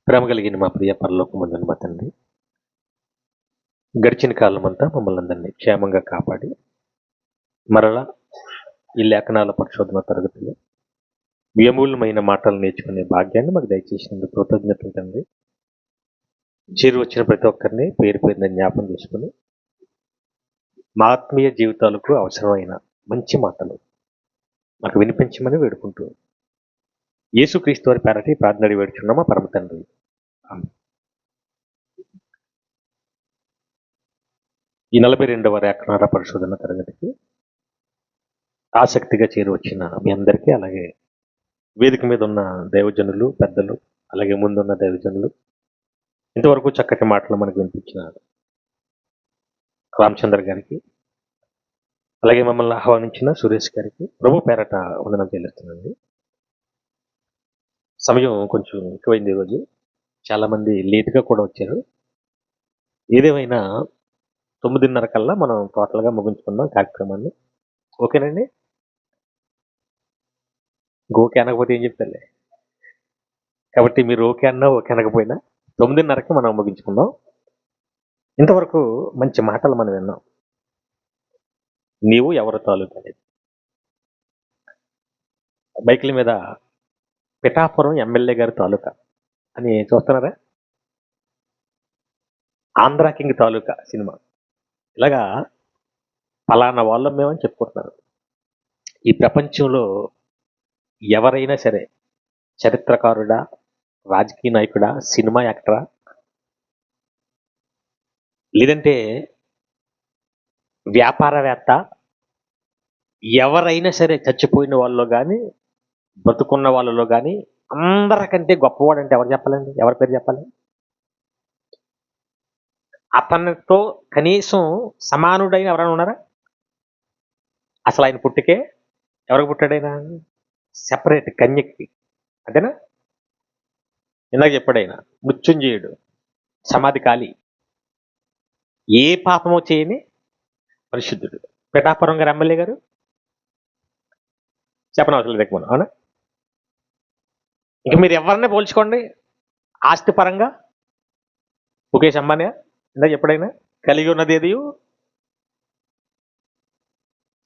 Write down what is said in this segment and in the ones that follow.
ప్రేమ కలిగిన మా ప్రియ పరలోకమందున మా తండ్రి, గడిచిన కాలమంతా మమ్మల్ని అందరినీ క్షేమంగా కాపాడి మరలా ఈ లేఖనాల పరిశోధన తరగతిలో వ్యమూలమైన మాటలు నేర్చుకునే భాగ్యాన్ని మాకు దయచేసినందుకు కృతజ్ఞతలు తండ్రి. చేరు వచ్చిన ప్రతి ఒక్కరిని పేరు పేరున జ్ఞాపం చేసుకుని మా ఆత్మీయ జీవితాలకు అవసరమైన మంచి మాటలు మాకు వినిపించమని వేడుకుంటూ యేసుక్రీస్తు వారి పేరటి ప్రార్థన వేడుచున్నామా పరమ తండ్రి. ఆమేన్. ఈ 42వ లేఖనాల పరిశోధన తరగతికి ఆసక్తిగా చేరి వచ్చిన మీ అందరికీ, అలాగే వేదిక మీద ఉన్న దైవజనులు, పెద్దలు, అలాగే ముందున్న దైవజనులు, ఇంతవరకు చక్కటి మాటలు మనకు వినిపించిన రామచంద్ర గారికి, అలాగే మమ్మల్ని ఆహ్వానించిన సురేష్ గారికి ప్రభు పేరట వందనం చెల్లిస్తున్నానండి. సమయం కొంచెం ఎక్కువైంది ఈరోజు, చాలామంది లేటుగా కూడా వచ్చారు. ఏదేమైనా 9:30 కల్లా మనం టోటల్గా ముగించుకుందాం కార్యక్రమాన్ని. ఓకేనండి? ఓకే అనకపోతే ఏం చెప్తారులే. కాబట్టి మీరు ఓకే అన్నా ఓకే అనకపోయినా 9:30కి మనం ముగించుకుందాం. ఇంతవరకు మంచి మాటలు మనం విన్నాం. నీవు ఎవరి తాలూకు అనేది బైకుల మీద పిఠాపురం ఎమ్మెల్యే గారి తాలూకా అని చూస్తున్నారా? ఆంధ్ర కింగ్ తాలూకా సినిమా ఇలాగా ఫలానా వాళ్ళం మేమని చెప్పుకుంటున్నారు. ఈ ప్రపంచంలో ఎవరైనా సరే, చరిత్రకారుడా, రాజకీయ నాయకుడా, సినిమా యాక్టరా, లేదంటే వ్యాపారవేత్త, ఎవరైనా సరే చచ్చిపోయిన వాళ్ళలో కానీ బతుకున్న వాళ్ళలో కానీ అందరికంటే గొప్పవాడు అంటే ఎవరు చెప్పాలండి? ఎవరి పేరు చెప్పాలి? అతనితో కనీసం సమానుడైన ఎవరైనా ఉన్నారా? అసలు ఆయన పుట్టికే ఎవరికి పుట్టాడైనా? సెపరేట్ కన్యక్కి, అంతేనా? ఇందాక చెప్పాడైనా మృత్యుంజయుడు, సమాధి ఖాళీ, ఏ పాపమో చేయని పరిశుద్ధుడు. పిఠాపురం గారు ఎమ్మెల్యే గారు చెప్పనవసరం లేదు మనం, అవునా? ఇంకా మీరు ఎవరినే పోల్చుకోండి ఆస్తి పరంగా, ముఖేష్ అంబానీ ఇందాక ఎప్పుడైనా కలిగి ఉన్నది ఏది?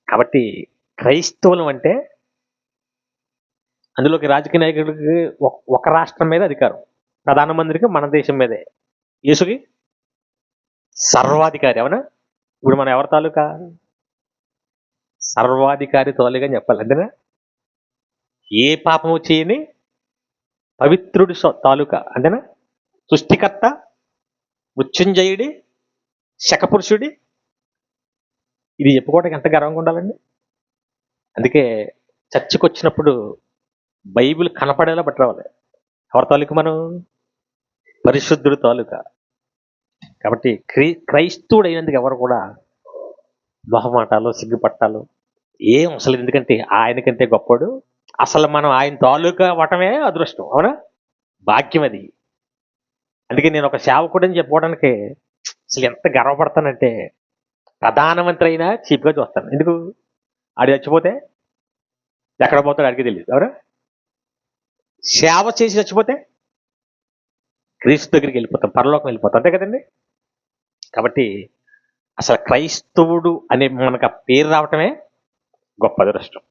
కాబట్టి క్రైస్తవులం అంటే అందులోకి రాజకీయ నాయకుడికి ఒక రాష్ట్రం మీద అధికారం, ప్రధానమంత్రికి మన దేశం మీదే, యేసుకి సర్వాధికారి, అవునా? ఇప్పుడు మనం ఎవరి తాలూకా? సర్వాధికారి తోలిగా చెప్పాలి, అంతేనా? ఏ పాపము చేయని పవిత్రుడి తాలూకా, అంతేనా? సృష్టికర్త, మృత్యుంజయుడి, శకపురుషుడి, ఇది చెప్పుకోవడానికి ఎంత గర్వంగా ఉండాలండి. అందుకే చర్చికి వచ్చినప్పుడు బైబిల్ కనపడేలా పట్టురావాలి. ఎవరి తాలూకా? మనం పరిశుద్ధుడి తాలూకా. కాబట్టి క్రైస్తవుడు అయినందుకు ఎవరు కూడా మొహమాటాలు, సిగ్గుపట్టాలు ఏం అసలు, ఎందుకంటే ఆయనకంటే గొప్పడు. అసలు మనం ఆయన తాలూకా అవటమే అదృష్టం, అవునా? భాగ్యం అది. అందుకే నేను ఒక సేవకుడని చెప్పుకోవడానికి అసలు ఎంత గర్వపడతానంటే, ప్రధానమంత్రి అయినా చీప్గా చూస్తాను. ఎందుకు? ఆడు చచ్చిపోతే ఎక్కడ పోతాడు ఆడికి తెలియదు, ఎవరు? సేవ చేసి చచ్చిపోతే క్రీస్తు దగ్గరికి వెళ్ళిపోతాం, పరలోకం వెళ్ళిపోతాం, అంతే కదండి? కాబట్టి అసలు క్రైస్తవుడు అనే మనకు ఆ పేరు రావటమే గొప్ప అదృష్టం.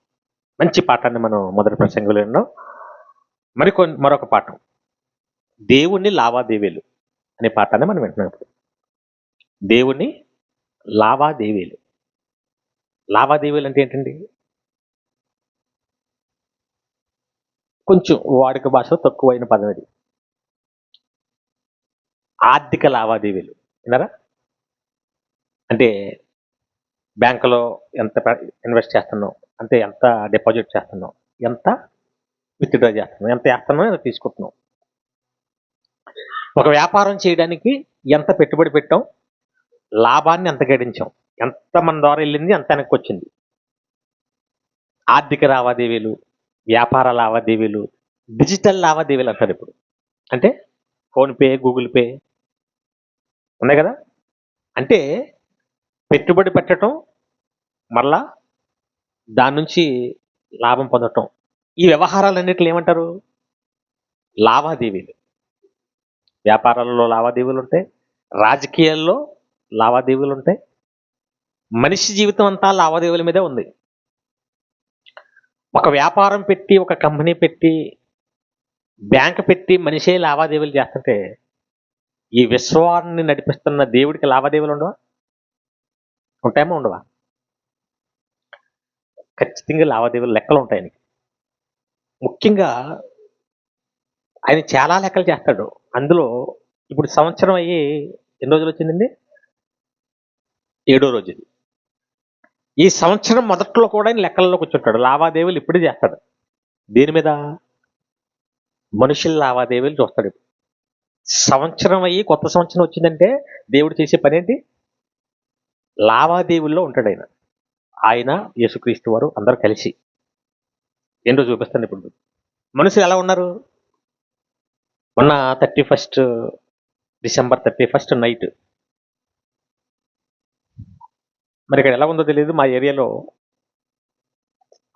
మంచి పాఠాన్ని మనం మొదటి ప్రసంగంలో విన్నాం. మరొక పాఠం దేవుని లావాదేవీలు అనే పాఠాన్ని మనం వింటున్నాం ఇప్పుడు. దేవుని లావాదేవీలు. లావాదేవీలు అంటే ఏంటండి? కొంచెం వాడుక భాషలో తక్కువైన పదం ఇది. ఆర్థిక లావాదేవీలు విన్నారా? అంటే బ్యాంకులో ఎంత ఇన్వెస్ట్ చేస్తున్నాం, అంటే ఎంత డిపాజిట్ చేస్తున్నాం, ఎంత విత్డ్రా చేస్తున్నాం, ఎంత వేస్తున్నాం, ఎంత తీసుకుంటున్నాం. ఒక వ్యాపారం చేయడానికి ఎంత పెట్టుబడి పెట్టాం, లాభాన్ని ఎంత గడించాం, ఎంత మన ద్వారా వెళ్ళింది, ఎంత వెనక్కి వచ్చింది. ఆర్థిక లావాదేవీలు, వ్యాపార లావాదేవీలు, డిజిటల్ లావాదేవీలు అంటారు ఇప్పుడు. అంటే ఫోన్పే, గూగుల్ పే ఉన్నాయి కదా. అంటే పెట్టుబడి పెట్టడం, మరలా దాని నుంచి లాభం పొందటం, ఈ వ్యవహారాలన్నిటిని ఏమంటారు? లావాదేవీలు. వ్యాపారాల్లో లావాదేవీలు ఉంటాయి, రాజకీయాల్లో లావాదేవీలు ఉంటాయి. మనిషి జీవితం అంతా లావాదేవీల మీదే ఉంది. ఒక వ్యాపారం పెట్టి, ఒక కంపెనీ పెట్టి, బ్యాంక్ పెట్టి మనిషే లావాదేవీలు చేస్తుంటే ఈ విశ్వాన్ని నడిపిస్తున్న దేవుడికి లావాదేవీలు ఉండవా? ఉంటాయేమో ఉండవా? ఖచ్చితంగా లావాదేవీలు లెక్కలు ఉంటాయి ఆయనకి. ముఖ్యంగా ఆయన చాలా లెక్కలు చేస్తాడు. అందులో ఇప్పుడు సంవత్సరం అయ్యి ఎన్ని రోజులు వచ్చిందండి? 7వ రోజు ఇది. ఈ సంవత్సరం మొదట్లో కూడా ఆయన లెక్కల్లో కూర్చుంటాడు. లావాదేవీలు ఇప్పుడే చేస్తాడు. దేని మీద? మనుషుల లావాదేవీలు చూస్తాడు. సంవత్సరం అయ్యి కొత్త సంవత్సరం వచ్చిందంటే దేవుడు చేసే పని ఏంటి? లావాదేవీల్లో ఉంటాడు ఆయన. ఆయన, యేసుక్రీస్తు వారు అందరూ కలిసి. ఏంటో చూపిస్తాను ఇప్పుడు. మనుషులు ఎలా ఉన్నారు? మొన్న 31st డిసెంబర్ 31st నైట్, మరి ఇక్కడ ఎలా ఉందో తెలియదు, మా ఏరియాలో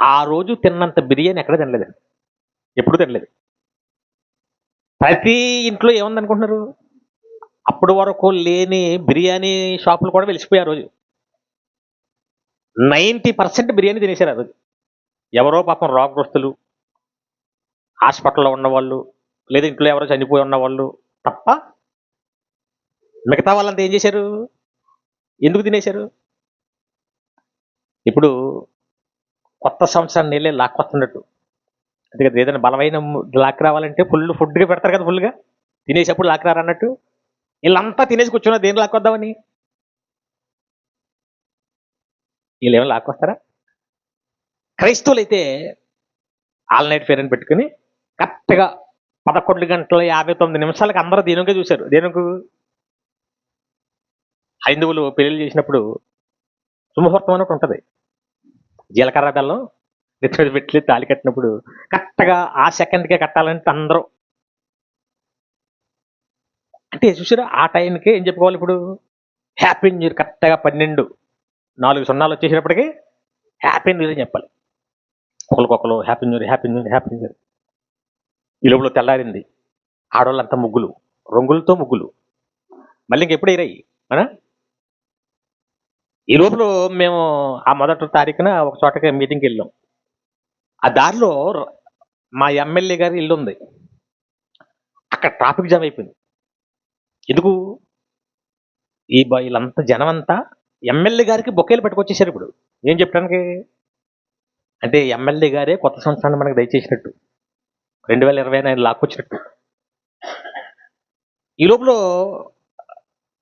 ఆ రోజు తిన్నంత బిర్యానీ ఎక్కడ తినలేదండి. ఎప్పుడు తినలేదు. ప్రతి ఇంట్లో ఏముందనుకుంటున్నారు? అప్పటి వరకు లేని బిర్యానీ షాపులు కూడా వెలిసిపోయారు ఆ రోజు. 90% బిర్యానీ తినేశారు ఆ రోజు. ఎవరో పాపం రోగగ్రస్తులు, హాస్పిటల్లో ఉన్నవాళ్ళు, లేదా ఇంట్లో ఎవరో చనిపోయి ఉన్నవాళ్ళు తప్ప మిగతా వాళ్ళంతా ఏం చేశారు? ఎందుకు తినేశారు? ఇప్పుడు కొత్త సంవత్సరాన్ని నీళ్ళే లాక్కొస్తున్నట్టు. అంతే కదా, ఏదైనా బలమైన లాక్ రావాలంటే ఫుడ్గా పెడతారు కదా, ఫుల్గా తినేసేప్పుడు లాక్ రారన్నట్టు వీళ్ళంతా తినేసి కూర్చున్నారు. దేని లాక్కొద్దామని? వీళ్ళు ఏమైనా లాక్కొస్తారా? క్రైస్తవులు అయితే ఆల్ నైట్ ఫేర్ అని పెట్టుకుని కరెక్ట్గా 11:59 అందరూ దీనికే చూశారు. దేనికి? హైందువులు పెళ్లి చేసినప్పుడు సుముహూర్తం అని ఒకటి ఉంటుంది. జీలకర్ర బెల్లం నెత్తి మీద పెట్టి తాళి కట్టినప్పుడు కరెక్ట్గా ఆ సెకండ్కే కట్టాలంటే అందరూ అంటే చూసారా, ఆ టైంకి ఏం చెప్పుకోవాలి ఇప్పుడు? Happy new year. కరెక్ట్గా 12:04 వచ్చేసినప్పటికీ హ్యాపీ న్యూ ఇయర్ అని చెప్పాలి. ఒకరికొకరు happy new year, happy new year, happy new year. ఈ లోపల తెల్లారింది. ఆడవాళ్ళంతా ముగ్గులు, రంగులతో ముగ్గులు. మళ్ళీ ఇంకెప్పుడు ఎయిరాయి మన ఈ లోపల మేము ఆ 1వ తారీఖున ఒక చోటకి మీటింగ్కి వెళ్ళాం. ఆ దారిలో మా ఎమ్మెల్యే గారి ఇల్లు ఉంది. అక్కడ ట్రాఫిక్ జామ్ అయిపోయింది. ఎందుకు? వీళ్ళంతా జనం అంతా ఎమ్మెల్యే గారికి బొకేలు పట్టుకొచ్చేసారు. ఇప్పుడు ఏం చెప్పడానికి? అంటే ఎమ్మెల్యే గారే కొత్త సంవత్సరాన్ని మనకు దయచేసినట్టు, 2020 ఆయన లాక్కొచ్చినట్టు. ఈ లోపల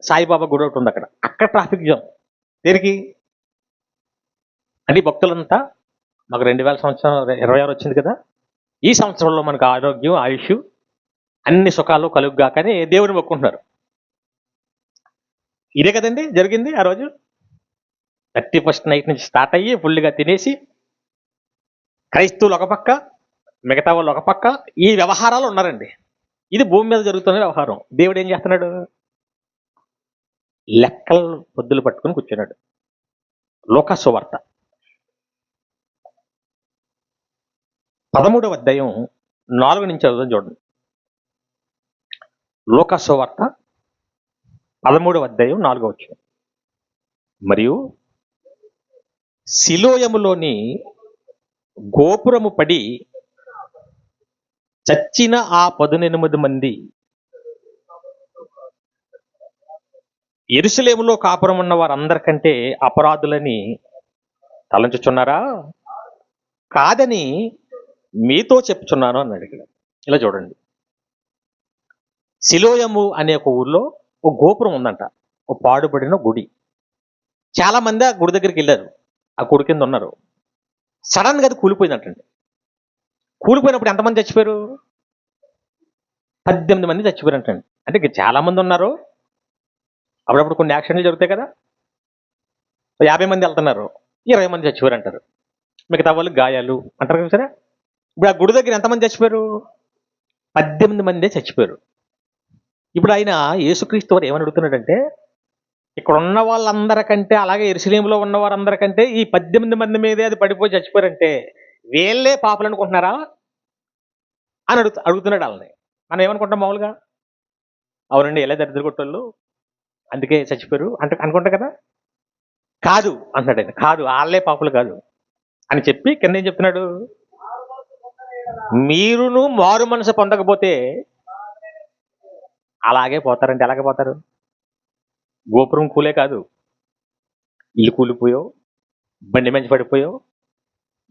సాయిబాబా గుడి ఒకటి ఉంది అక్కడ. అక్కడ ట్రాఫిక్ జామ్. దేనికి? అంటే భక్తులంతా మాకు 2026 వచ్చింది కదా, ఈ సంవత్సరంలో మనకు ఆరోగ్యం, ఆయుష్, అన్ని సుఖాలు కలుగుగా కానీ దేవుడిని మొక్కుంటున్నారు. ఇదే కదండి జరిగింది ఆ రోజు. 31st నైట్ నుంచి స్టార్ట్ అయ్యి ఫుల్గా తినేసి క్రైస్తవులు ఒక పక్క, మిగతా వాళ్ళు ఒక పక్క ఈ వ్యవహారాలు ఉన్నారండి. ఇది భూమి మీద జరుగుతున్న వ్యవహారం. దేవుడు ఏం చేస్తున్నాడు? లెక్కలు పొద్దులు పట్టుకుని కూర్చున్నాడు. లూకా సువార్త 13వ అధ్యాయం 4 నుంచి చదువుదాం చూడండి. లూకా సువార్త 13వ అధ్యాయం 4వ వచనం. మరియు సిలోయములోని గోపురము పడి చచ్చిన ఆ 18 మంది యెరూషలేములో కాపురం ఉన్న వారందరికంటే అపరాధులని తలంచుచున్నారా? కాదని మీతో చెప్తున్నాను అన్నాడు. ఇలా చూడండి, సిలోయము అనే ఒక ఊర్లో ఒక గోపురం ఉందంట, ఒక పాడుపడిన గుడి. చాలా మంది ఆ గుడి దగ్గరికి వెళ్ళారు, ఆ గుడి కింద ఉన్నారు. సడన్ గా అది కూలిపోయిందంటండి. కూలిపోయినప్పుడు ఎంతమంది చచ్చిపోయారు? 18 మంది చచ్చిపోయారంటండి. అంటే చాలా మంది ఉన్నారు. అప్పుడప్పుడు కొన్ని యాక్సిడెంట్లు జరుగుతాయి కదా, 50 మంది వెళ్తున్నారు, 20 మంది చచ్చిపోయారు అంటారు. మిగతా వాళ్ళు గాయాలు అంటారు కదా సరే. ఇప్పుడు ఆ గుడి దగ్గర ఎంతమంది చచ్చిపోయారు? 18 మందే చచ్చిపోయారు. ఇప్పుడు ఆయన యేసుక్రీస్తు వారు ఏమని అడుగుతున్నాడంటే, ఇక్కడ ఉన్న వాళ్ళందరికంటే, అలాగే యెరూషలేములో ఉన్న వారందరికంటే ఈ 18 మంది మీదే అది పడిపోయి చచ్చిపోయారంటే వీళ్ళే పాపలు అనుకుంటున్నారా అని అడుగుతున్నాడు వాళ్ళని. మనం ఏమనుకుంటాం మామూలుగా? అవునండి, ఎలా దరిద్ర కొట్టోళ్ళు అందుకే చచ్చిపోయారు అంటే అనుకుంటా కదా. కాదు అంటున్నాడు ఆయన, కాదు వాళ్ళే పాపులు కాదు అని చెప్పి కింద ఏం చెప్తున్నాడు, మీరును మారు మనసు పొందకపోతే అలాగే పోతారంటే ఎలాగే పోతారు. గోపురం కూలే కాదు, ఇల్లు కూలిపోయో, బండి మంచి పడిపోయో,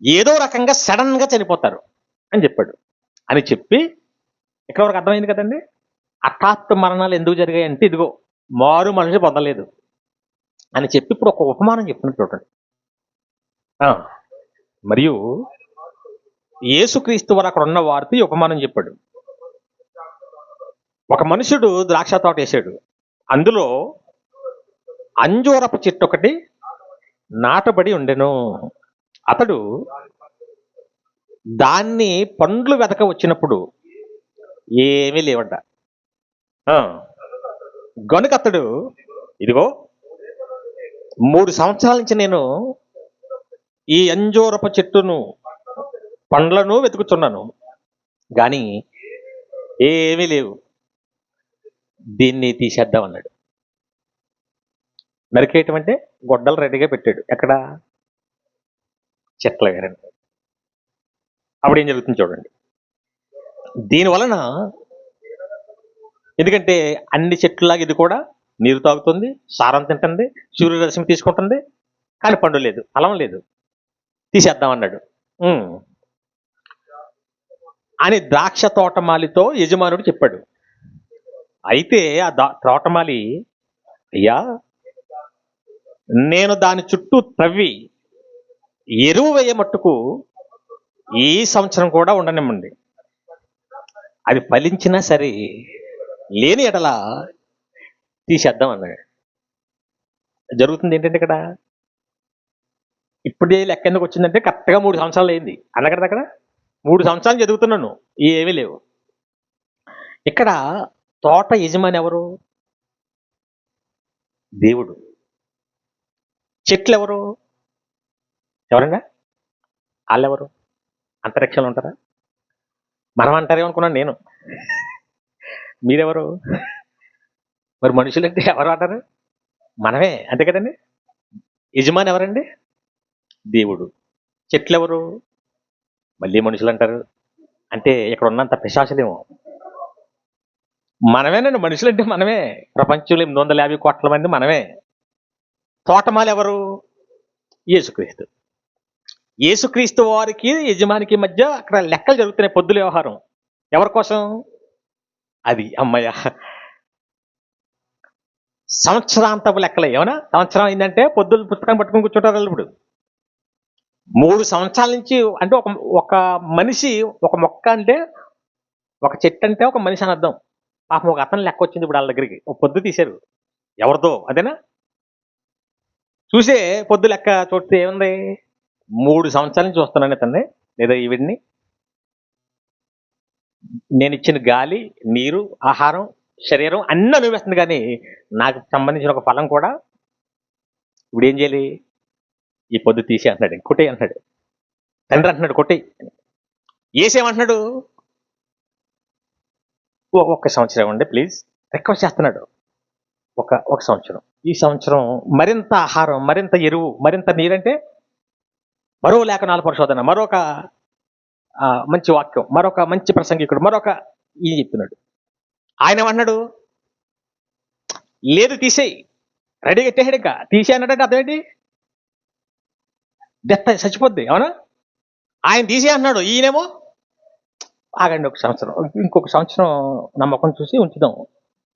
ఏదో రకంగా సడన్ గా చనిపోతారు అని చెప్పాడు. అని చెప్పి ఇక్కడ వరకు అర్థమైంది కదండి. హఠాత్తు మరణాలు ఎందుకు జరిగాయి అంటే ఇదిగో మారు మనిషి పొందలేదు అని చెప్పి ఇప్పుడు ఒక ఉపమానం చెప్తున్నట్టు చూడండి. ఆ, మరియు యేసుక్రీస్తు వారు అక్కడ ఉన్న వారితో ఈ ఉపమానం చెప్పాడు. ఒక మనుషుడు ద్రాక్ష తోట వేసాడు, అందులో అంజూరపు చెట్టు ఒకటి నాటబడి ఉండెను. అతడు దాన్ని పండ్లు వెతక వచ్చినప్పుడు ఏమీ లేవంట. ఆ, గనుక అతడు ఇదిగో 3 సంవత్సరాల నుంచి నేను ఈ అంజూరపు చెట్టును పండ్లను వెతుకుతున్నాను, కానీ ఏమీ లేవు, దీన్ని తీసేద్దాం అన్నాడు. నరికేయటం అంటే గొడ్డలు రెడీగా పెట్టాడు. ఎక్కడ? చెట్ల వేరండి. అప్పుడు ఏం జరుగుతుంది చూడండి. దీని వలన, ఎందుకంటే అన్ని చెట్లలాగా ఇది కూడా నీరు తాగుతుంది, సారం తింటుంది, సూర్యరశ్మి తీసుకుంటుంది, కానీ పండు లేదు, ఫలం లేదు, తీసేద్దాం అన్నాడు. అని ద్రాక్ష తోటమాలితో యజమానుడు చెప్పాడు. అయితే ఆ తోటమాలి, అయ్యా నేను దాని చుట్టూ తవ్వి ఎరువు వేయమట్టుకు ఈ సంవత్సరం కూడా ఉండనివ్వండి, అది ఫలించినా సరే లేని ఎడల తీసేద్దాం అన్నాడు. జరుగుతుంది ఏంటంటే ఇక్కడ ఇప్పుడే లెక్క ఎందుకు వచ్చిందంటే కరెక్ట్గా 3 సంవత్సరాలు అయింది అన్నక్కడ. అక్కడ 3 సంవత్సరాలు చదువుతున్నాను, ఏమీ లేవు. ఇక్కడ తోట యజమాని ఎవరు? దేవుడు. చెట్లు ఎవరు? ఎవరంగా వాళ్ళెవరు? అంతరిక్షంలో ఉంటారా? మనం అంటారేమనుకున్నాను నేను. మీరెవరు? మరి మనుషులంటే ఎవరు అంటారు? మనమే, అంతే కదండి. యజమాని ఎవరండి? దేవుడు. చెట్లు ఎవరు? మళ్ళీ మనుషులు అంటారు. అంటే ఇక్కడ ఉన్నంత పిశాచులేమో. మనమేనండి, మనుషులంటే మనమే. ప్రపంచంలో 850 కోట్ల మంది మనమే. తోటమాలి ఎవరు? యేసుక్రీస్తు. యేసుక్రీస్తు వారికి యజమానికి మధ్య అక్కడ లెక్కలు జరుగుతున్నాయి, పొద్దుల వ్యవహారం. ఎవరి కోసం? అది అమ్మయ్య, సంవత్సరాంతపు లెక్కలే. ఏమన్నా సంవత్సరం అయిందంటే పొద్దులు పుస్తకం పట్టుకుని కూర్చుంటారు ఇప్పుడు. 3 సంవత్సరాల నుంచి అంటే ఒక మనిషి, ఒక మొక్క అంటే, ఒక చెట్టు అంటే ఒక మనిషి అని అర్థం. పాపం ఒక అతను లెక్క వచ్చింది ఇప్పుడు వాళ్ళ దగ్గరికి, ఒక పొద్దు తీశారు. ఎవరిదో అదేనా? చూసే పొద్దు లెక్క చూస్తే ఏముంది, 3 సంవత్సరాల నుంచి చూస్తున్నాను ఇతన్ని లేదా ఈవిడిని. నేను ఇచ్చిన గాలి, నీరు, ఆహారం, శరీరం అన్నీ అనుభవిస్తుంది, కానీ నాకు సంబంధించిన ఒక ఫలం కూడా ఇప్పుడు ఏం చేయాలి? ఈ పొద్దు తీసే అంటున్నాడు, కొట్టే అంటున్నాడు. తండ్రి అంటున్నాడు కొట్టే. ఏసేమంటున్నాడు? ఒక్క సంవత్సరం ఇవ్వండి ప్లీజ్, రిక్వెస్ట్ చేస్తున్నాడు. ఒక సంవత్సరం. ఈ సంవత్సరం మరింత ఆహారం, మరింత ఎరువు, మరింత నీరంటే మరో లేఖనాల పరిశోధన, మరొక మంచి వాక్యం, మరొక మంచి ప్రసంగికుడు, మరొక ఈ చెప్తున్నాడు. ఆయన ఏమన్నాడు? లేదు తీసేయి, రెడీగా ఎట్టేసాడు. ఇంకా తీసే అన్నాడంటే అర్థం ఏంటి? డెత్ చచ్చిపోద్ది, అవునా? ఆయన తీసే అన్నాడు, ఈయనేమో ఆగండి ఒక సంవత్సరం, ఇంకొక సంవత్సరం నమ్మకం చూసి ఉంచుదాం.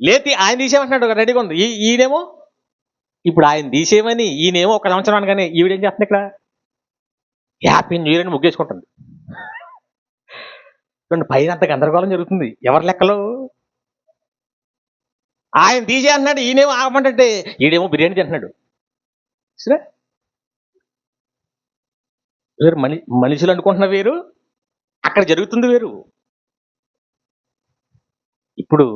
లేతి ఆయన తీసేయమంటున్నాడు, రెడీగా ఉంది. ఈయనేమో ఇప్పుడు ఆయన తీసేయమని ఈయనేమో ఒక సంవత్సరం అనగానే ఈవిడేం చేస్తుంది ఇక్కడ? హ్యాపీ న్యూ ఇయర్ అని ముగ్గేసుకుంటుంది. పైన అంత గందరగోళం జరుగుతుంది. ఎవరి లెక్కలో? ఆయన తీసే అంటున్నాడు, ఈయనేమో ఆగమంటే ఈడేమో బిర్యానీ తింటున్నాడు. సరే, వేరు మనుషులు అనుకుంటున్న వేరు, అక్కడ జరుగుతుంది వేరు. ఇప్పుడు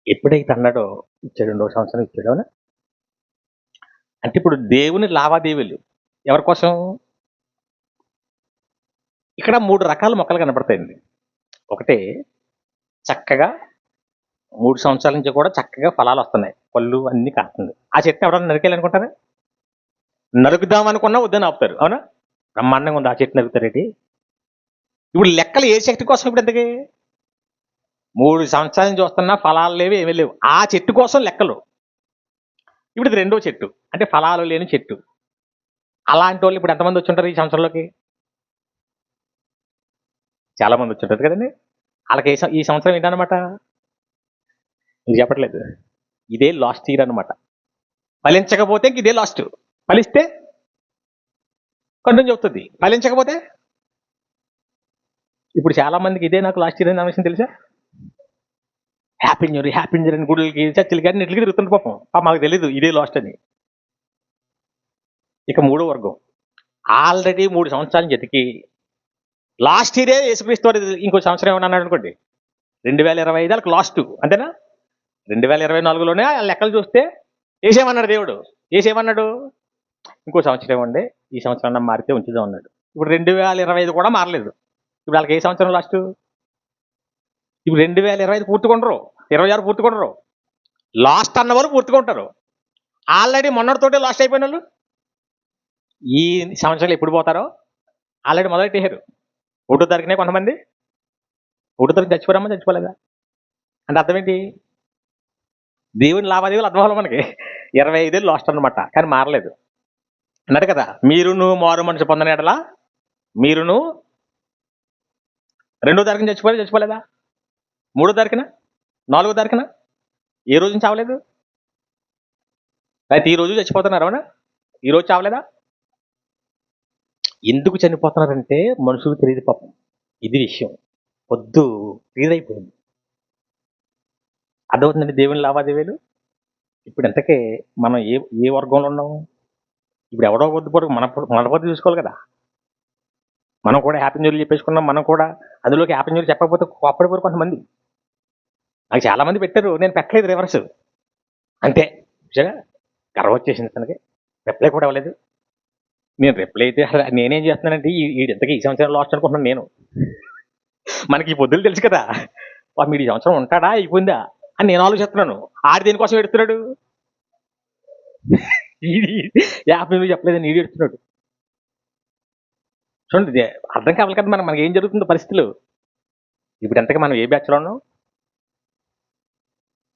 ఎప్పుడైతే అన్నాడో ఇచ్చాడు, 2వ సంవత్సరం ఇచ్చాడు, అవునా? అంటే ఇప్పుడు దేవుని లావాదేవీలు ఎవరి కోసం? ఇక్కడ 3 రకాల మొక్కలు కనపడతాయండి. ఒకటే చక్కగా 3 సంవత్సరాల నుంచి కూడా చక్కగా ఫలాలు వస్తున్నాయి, పళ్ళు అన్ని కాస్తుంది. ఆ చెట్టుని ఎవరైనా నరికేయాలనుకుంటారా? నరుకుదాం అనుకున్నా వద్దని ఆపుతారు, అవునా? బ్రహ్మాండంగా ఉంది, ఆ చెట్టు నరుకుతారేటి? ఇప్పుడు లెక్కలు ఏ శక్తి కోసం ఇప్పుడు ఎందుకు? 3 సంవత్సరాల నుంచి వస్తున్నా ఫలాలు లేవు, ఏమీ లేవు, ఆ చెట్టు కోసం లెక్కలు. ఇప్పుడు ఇది రెండో చెట్టు, అంటే ఫలాలు లేని చెట్టు. అలాంటి వాళ్ళు ఇప్పుడు ఎంతమంది వచ్చి ఉంటారు ఈ సంవత్సరంలోకి? చాలా మంది వచ్చి ఉంటారు కదండి. వాళ్ళకి ఈ సంవత్సరం ఏంటనమాట? మీరు చెప్పట్లేదు, ఇదే లాస్ట్ ఇయర్ అనమాట. ఫలించకపోతే ఇంక ఇదే లాస్ట్, ఫలిస్తే కంటిన్యూ అవుతుంది, ఫలించకపోతే ఇప్పుడు చాలా మందికి ఇదే నాకు లాస్ట్ ఇయర్ అనే విషయం తెలుసా? హ్యాపీ న్యూ ఇయర్ అని గుడులకి చర్చిలకి కానీ ఇట్లకి తిరుగుతుంటే పాపం మాకు తెలీదు ఇదే లాస్ట్ అని. ఇక మూడో వర్గం ఆల్రెడీ 3 సంవత్సరాలు జతికి లాస్ట్ ఇయరే యేసుక్రీస్తు వారు ఇంకో సంవత్సరం ఏమన్నా అన్నాడు అనుకోండి, 2025 వాళ్ళకి లాస్ట్, అంతేనా? 2024లోనే ఆ లెక్కలు చూస్తే వేసేమన్నాడు దేవుడు. వేసేమన్నాడు? ఇంకో సంవత్సరం ఇవ్వండి, ఈ సంవత్సరం మారితే ఉంచుదాం అన్నాడు. ఇప్పుడు 2025 కూడా మారలేదు. ఇప్పుడు వాళ్ళకి ఏ సంవత్సరం లాస్ట్? ఇప్పుడు 2025 పూర్తికొండరు, 26 పూర్తికొండరు, లాస్ట్ అన్న వాళ్ళు పూర్తికొంటారు. ఆల్రెడీ మొన్నటితోటే లాస్ట్ అయిపోయిన వాళ్ళు ఈ సంవత్సరాలు ఎప్పుడు పోతారో ఆల్రెడీ మొదలెట్టేశారు. 1వ తారీఖునే కొంతమంది 1వ తారీఖు చచ్చిపోరమ్మా, చచ్చిపోలేదా అంటే అర్థం ఏంటి? దేవుని లావాదేవీలు అర్థం అవ్వాలి మనకి. 25 లాస్ట్ అనమాట, కానీ మారలేదు అన్నాడు కదా. మీరును మారు మనసు పొందని ఎడలా మీరును 2వ తారీఖున చచ్చిపోలేదా? 3వ తారీఖున, 4వ తారీఖున, ఏ రోజు చావలేదు? అయితే ఈ రోజు చచ్చిపోతున్నారు, అవునా? ఈ రోజు చావలేదా? ఎందుకు చనిపోతున్నారంటే మనుషులకు తెలియదు పాపం, ఇది విషయం. పొద్దు తీరైపోయింది, అర్థమవుతుందండి దేవుని లావాదేవీలు. ఇప్పుడు ఎంతకే మనం ఏ వర్గంలో ఉన్నాము? ఇప్పుడు ఎవడో కొద్ది పొడుగు మన పొద్దు చూసుకోవాలి కదా. మనం కూడా హ్యాపీ న్యూర్లు చెప్పేసుకున్నాం, మనం కూడా అందులోకి హ్యాపీ న్యూర్ చెప్పకపోతే కోప్పడిపోరు కొంతమంది. నాకు చాలా మంది పెట్టారు, నేను పెట్టలేదు, రివర్స్ అంతే. నిజంగా గర్వం వచ్చేసింది తనకి, రిప్లై కూడా ఇవ్వలేదు. నేను రిప్లై అయితే నేనేం చేస్తున్నానంటే ఇంతకీ ఈ సంవత్సరం లాస్ట్ అనుకుంటున్నాను నేను. మనకి ఈ పొద్దులు తెలుసు కదా, మీరు ఈ సంవత్సరం ఉంటాడా అయిపోయిందా అని నేను ఆలోచిస్తున్నాను. ఆడి దేనికోసం ఎడుతున్నాడు? యాభై నువ్వు చెప్పలేదని ఈడు ఎడుతున్నాడు. చూడండి, అర్థం కావాలి కదా మనకి ఏం జరుగుతుందో పరిస్థితులు. ఇప్పుడు ఎంతగా మనం ఏ బ్యాచ్లో ఉన్నాం?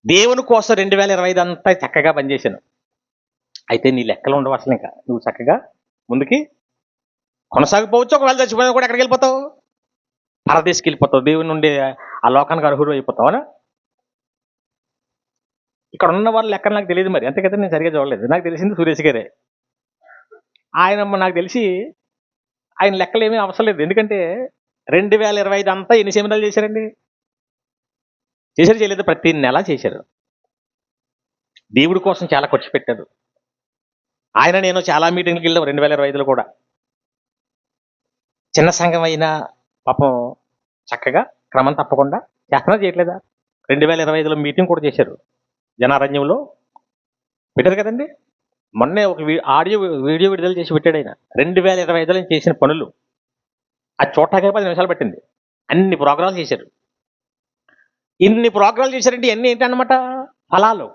దేవుని కోసం 2025 అంతా చక్కగా పనిచేశాను. అయితే నీ లెక్కలు ఉండవు అసలు, ఇంకా నువ్వు చక్కగా ముందుకి కొనసాగిపోవచ్చు. ఒకవేళ చచ్చిపోయినా కూడా ఎక్కడికి వెళ్ళిపోతావు? పరదేశకి వెళ్ళిపోతావు, దేవుని నుండి ఆ లోకానికి అర్హుడు అయిపోతావు. ఇక్కడ ఉన్న వాళ్ళ లెక్కలు నాకు తెలియదు మరి, అంతే కదా, నేను సరిగ్గా చూడలేదు. నాకు తెలిసింది సురేష్ గారే. ఆయన నాకు తెలిసి ఆయన లెక్కలు ఏమీ అవసరం లేదు, ఎందుకంటే 2025 అంతా ఎన్ని సెమినార్లు చేశారండి? చేయలేదు, ప్రతి నెల చేశారు. దేవుడి కోసం చాలా ఖర్చు పెట్టారు. ఆయన నేను చాలా మీటింగ్కి వెళ్ళాం 2025లో కూడా. చిన్న సంఘం అయినా పాపం చక్కగా క్రమం తప్పకుండా చేస్తున్నా చేయట్లేదా? 2025లో మీటింగ్ కూడా చేశారు, జనారణ్యంలో పెట్టారు కదండి. మొన్నే ఒక వీడియో విడుదల చేసి పెట్టాడు ఆయన. 2025లో చేసిన పనులు అది చూడటానికి 10 నిమిషాలు పట్టింది. అన్ని ప్రోగ్రాలు చేశారు. ఇన్ని ప్రోగ్రాలు చేశారంటే ఇవన్నీ ఏంటన్నమాట? ఫలాలు.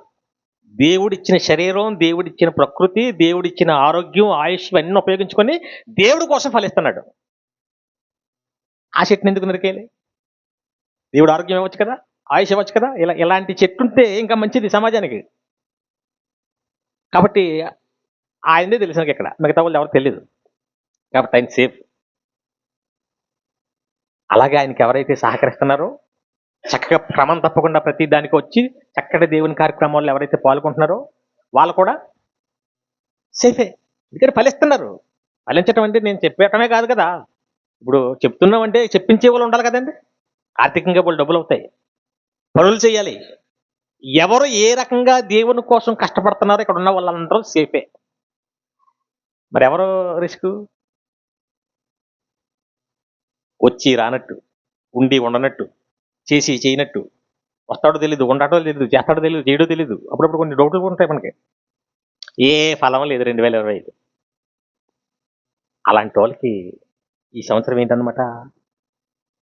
దేవుడిచ్చిన శరీరం, దేవుడిచ్చిన ప్రకృతి, దేవుడిచ్చిన ఆరోగ్యం, ఆయుష్ అన్నీ ఉపయోగించుకొని దేవుడి కోసం ఫలిస్తున్నాడు. ఆ చెట్టుని ఎందుకు నరికేయాలి? దేవుడు ఆరోగ్యం ఇవ్వచ్చు కదా, ఆయుష్ ఇవ్వచ్చు కదా. ఇలాంటి చెట్టు ఉంటే ఇంకా మంచిది సమాజానికి. కాబట్టి ఆయనదే తెలిసిన ఇక్కడ, మిగతా వాళ్ళు ఎవరు తెలియదు. కాబట్టి ఆయన సేఫ్. అలాగే ఆయనకి ఎవరైతే సహకరిస్తున్నారో, చక్కగా క్రమం తప్పకుండా ప్రతి దానికి వచ్చి చక్కటి దేవుని కార్యక్రమాల్లో ఎవరైతే పాల్గొంటున్నారో వాళ్ళు కూడా సేఫే. ఎందుకంటే ఫలిస్తున్నారు. ఫలించటం అంటే నేను చెప్పేయటమే కాదు కదా, ఇప్పుడు చెప్తున్నామంటే చెప్పించే వాళ్ళు ఉండాలి కదండి. ఆర్థికంగా వాళ్ళు డబ్బులు అవుతాయి, పనులు చేయాలి. ఎవరు ఏ రకంగా దేవుని కోసం కష్టపడుతున్నారో ఇక్కడ ఉన్న వాళ్ళందరూ సేఫే. మరి ఎవరు రిస్క్? వచ్చి రానట్టు, ఉండి ఉండనట్టు, చేసి చేయనట్టు, వస్తాడో తెలీదు, ఉండటో తెలీదు, చేస్తాడో తెలీదు, చేయడో తెలీదు. అప్పుడప్పుడు కొన్ని డౌట్లు ఉంటాయి మనకి. ఏ ఫలం లేదు 2025. అలాంటి వాళ్ళకి ఈ సంవత్సరం ఏంటన్నమాట?